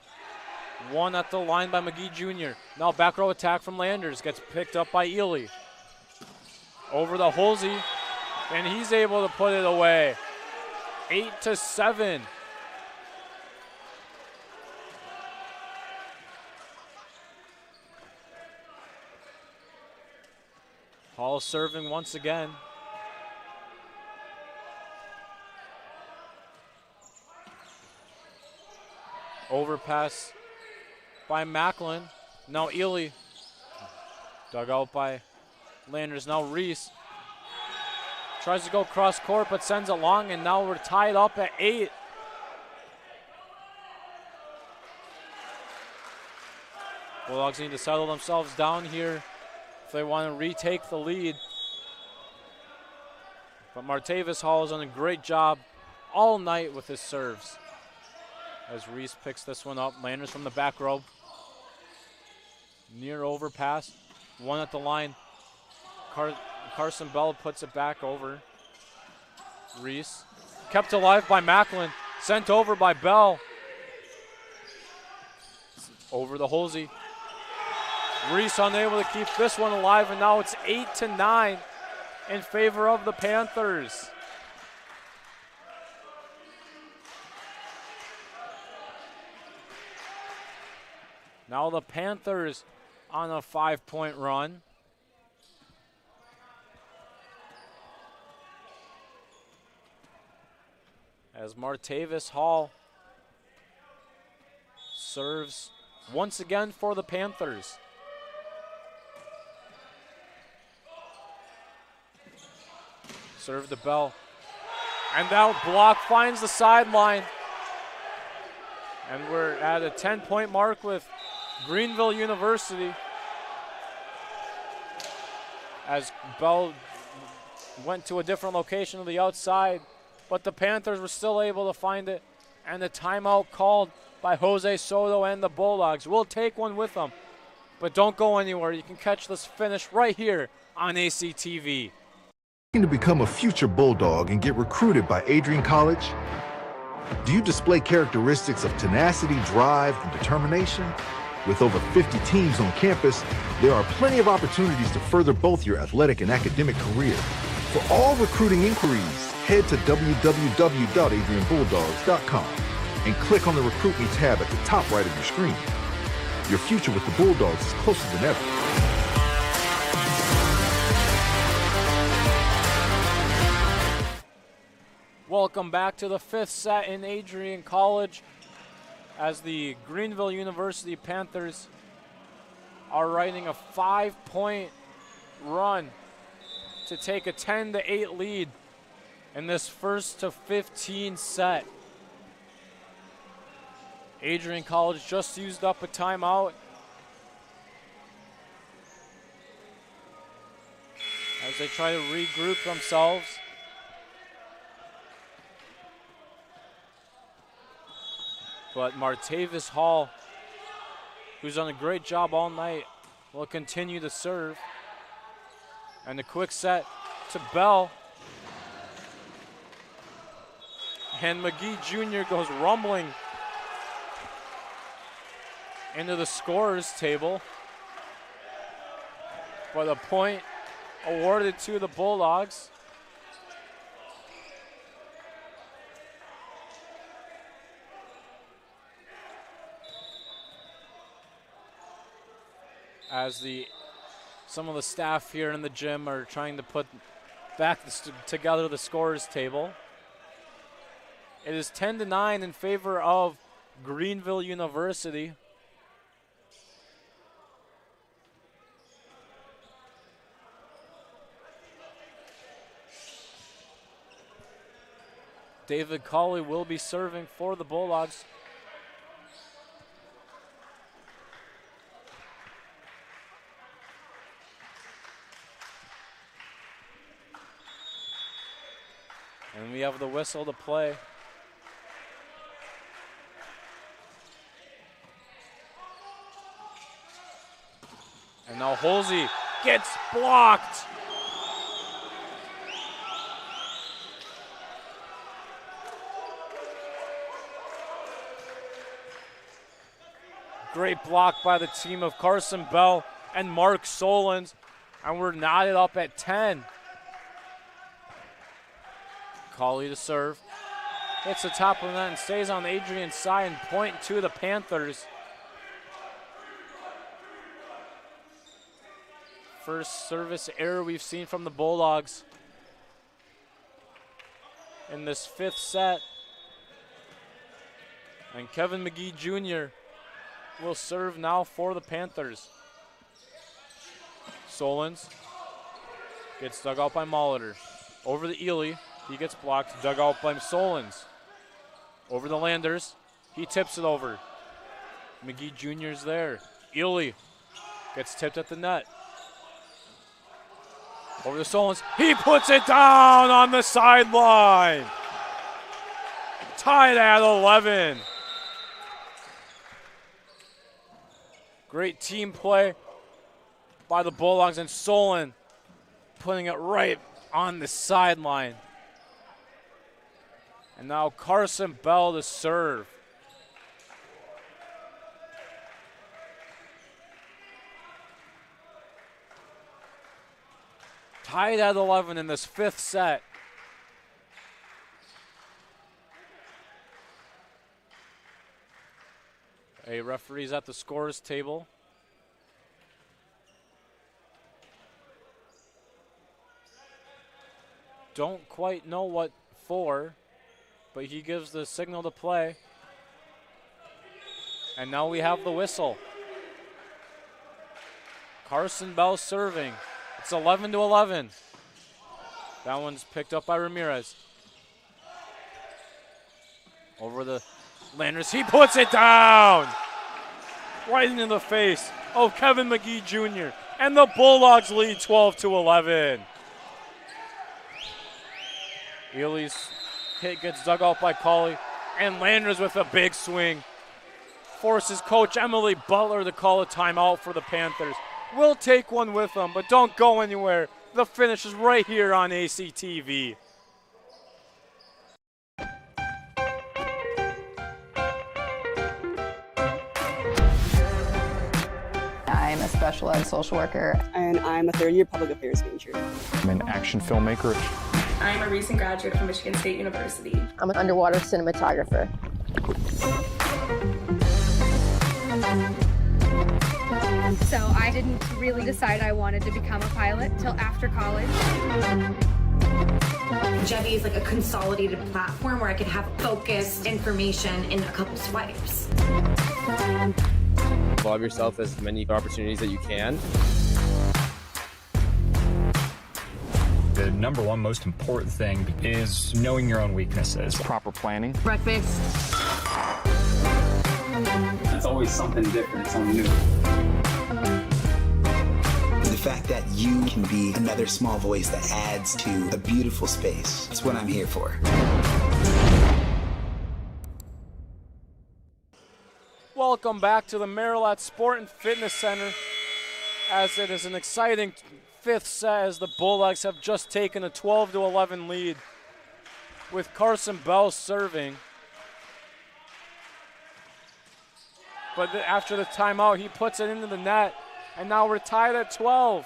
One at the line by McGee Jr. Now back row attack from Landers. Gets picked up by Ely. Over the Holsey. And he's able to put it away. 8-7. Hall serving once again. Overpass by Macklin. Now Ely. Dug out by Landers. Now Reese. Tries to go cross court but sends it long, and now we're tied up at 8. Bulldogs need to settle themselves down here if they want to retake the lead. But Martavis Hall has done a great job all night with his serves. As Reese picks this one up, Landers from the back row. Near overpass, one at the line. Carson Bell puts it back over. Reese, kept alive by Macklin, sent over by Bell. Over the Holsey. Reese unable to keep this one alive, and now it's 8-9 in favor of the Panthers. Now the Panthers on a 5-point run. as Martavis Hall serves once again for the Panthers. Serve to Bell. And that block finds the sideline. And we're at a 10-point mark with Greenville University, as Bell went to a different location to the outside, but the Panthers were still able to find it, and the timeout called by Jose Soto and the Bulldogs. We'll take one with them, but don't go anywhere. You can catch this finish right here on ACTV. Looking to become a future Bulldog and get recruited by Adrian College? Do you display characteristics of tenacity, drive, and determination? With over 50 teams on campus, there are plenty of opportunities to further both your athletic and academic career. For all recruiting inquiries, head to www.adrianbulldogs.com and click on the Recruit Me tab at the top right of your screen. Your future with the Bulldogs is closer than ever. Welcome back to the fifth set in Adrian College, as the Greenville University Panthers are riding a 5-point run to take a 10-8 lead in this first to 15 set. Adrian College just used up a timeout as they try to regroup themselves. But Martavis Hall, who's done a great job all night, will continue to serve. And a quick set to Bell. And McGee Jr. goes rumbling into the scorer's table. But a point awarded to the Bulldogs. As some of the staff here in the gym are trying to put back together the scorer's table. It is 10-9 in favor of Greenville University. David Colley will be serving for the Bulldogs. And we have the whistle to play. And now Holsey gets blocked. Great block by the team of Carson Bell and Mark Solons. And we're knotted up at 10. Colley to serve. Hits the top of the net and stays on Adrian's side, and point to the Panthers. First service error we've seen from the Bulldogs in this fifth set. And Kevin McGee Jr. will serve now for the Panthers. Solons gets dug out by Molitor. Over the Ely. He gets blocked, dug out by Solons. Over the Landers, he tips it over. McGee Jr.'s there. Ely gets tipped at the net. Over to Solons, he puts it down on the sideline. Tied at 11. Great team play by the Bulldogs, and Solon putting it right on the sideline. And now Carson Bell to serve. Tied at 11 in this fifth set. A referee's at the scorer's table. Don't quite know what for, but he gives the signal to play. And now we have the whistle. Carson Bell serving. It's 11-11. That one's picked up by Ramirez. Over the Landers. He puts it down! Right into the face of Kevin McGee Jr. And the Bulldogs lead 12-11. Ely's hit gets dug out by Colley. And Landers with a big swing forces Coach Emily Butler to call a timeout for the Panthers. We'll take one with them, but don't go anywhere. The finish is right here on ACTV. I'm a special ed social worker. And I'm a third-year public affairs major. I'm an action filmmaker. I'm a recent graduate from Michigan State University. I'm an underwater cinematographer. So I didn't really decide I wanted to become a pilot till after college. Jevy is like a consolidated platform where I could have focused information in a couple swipes. Involve yourself as many opportunities that you can. The number one most important thing is knowing your own weaknesses. Proper planning. Breakfast. It's always something different, something new. The fact that you can be another small voice that adds to a beautiful space. That's what I'm here for. Welcome back to the Marilat Sport and Fitness Center, as it is an exciting fifth set as the Bulldogs have just taken a 12-11 lead with Carson Bell serving. But after the timeout, he puts it into the net, and now we're tied at 12.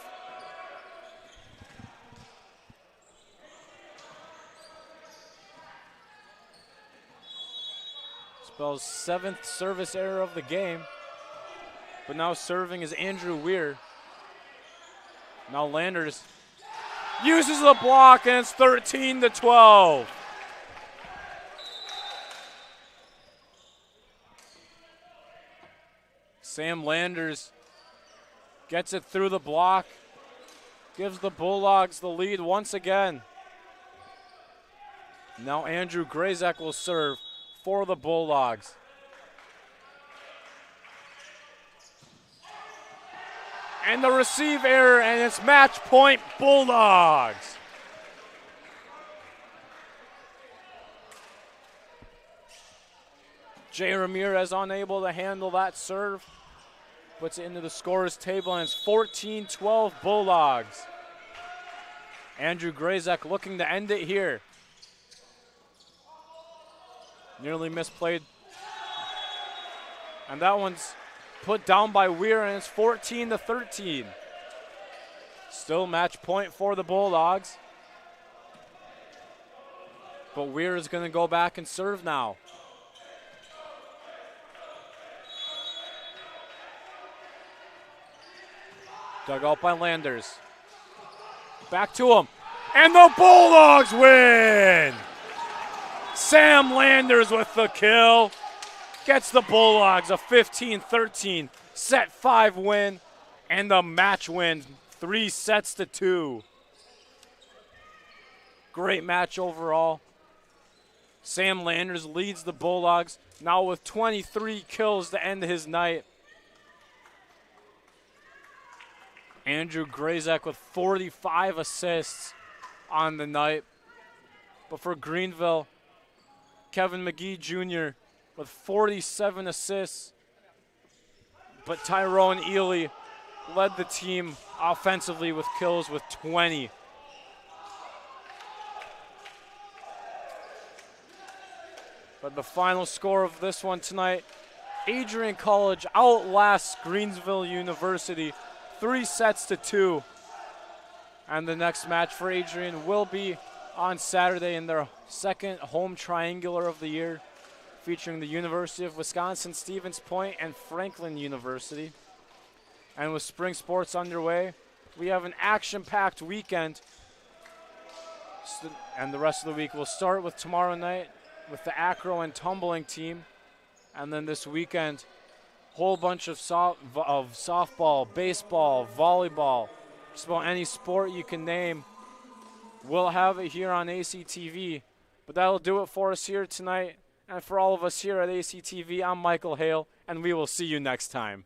Bell's 7th service error of the game. But now serving is Andrew Weir. Now Landers uses the block, and it's 13-12. Sam Landers gets it through the block, gives the Bulldogs the lead once again. Now Andrew Grazek will serve for the Bulldogs. And the receive error, and it's match point Bulldogs. Jay Ramirez unable to handle that serve. Puts it into the scorer's table, and it's 14-12 Bulldogs. Andrew Grazek looking to end it here. Nearly misplayed. And that one's put down by Weir, and it's 14-13. Still match point for the Bulldogs. But Weir is going to go back and serve now. Dug out by Landers. Back to him. And the Bulldogs win! Sam Landers with the kill. Gets the Bulldogs a 15-13 set 5 win. And the match win 3-2. Great match overall. Sam Landers leads the Bulldogs now with 23 kills to end his night. Andrew Grazek with 45 assists on the night. But for Greenville, Kevin McGee Jr. with 47 assists. But Tyrone Ely led the team offensively with kills with 20. But the final score of this one tonight, Adrian College outlasts Greensville University 3-2. And the next match for Adrian will be on Saturday in their second home triangular of the year, featuring the University of Wisconsin, Stevens Point, and Franklin University. And with spring sports underway, we have an action-packed weekend. And the rest of the week will start with tomorrow night with the acro and tumbling team. And then this weekend, whole bunch of softball, baseball, volleyball, just about any sport you can name. We'll have it here on ACTV. But that'll do it for us here tonight. And for all of us here at ACTV, I'm Michael Hale, and we will see you next time.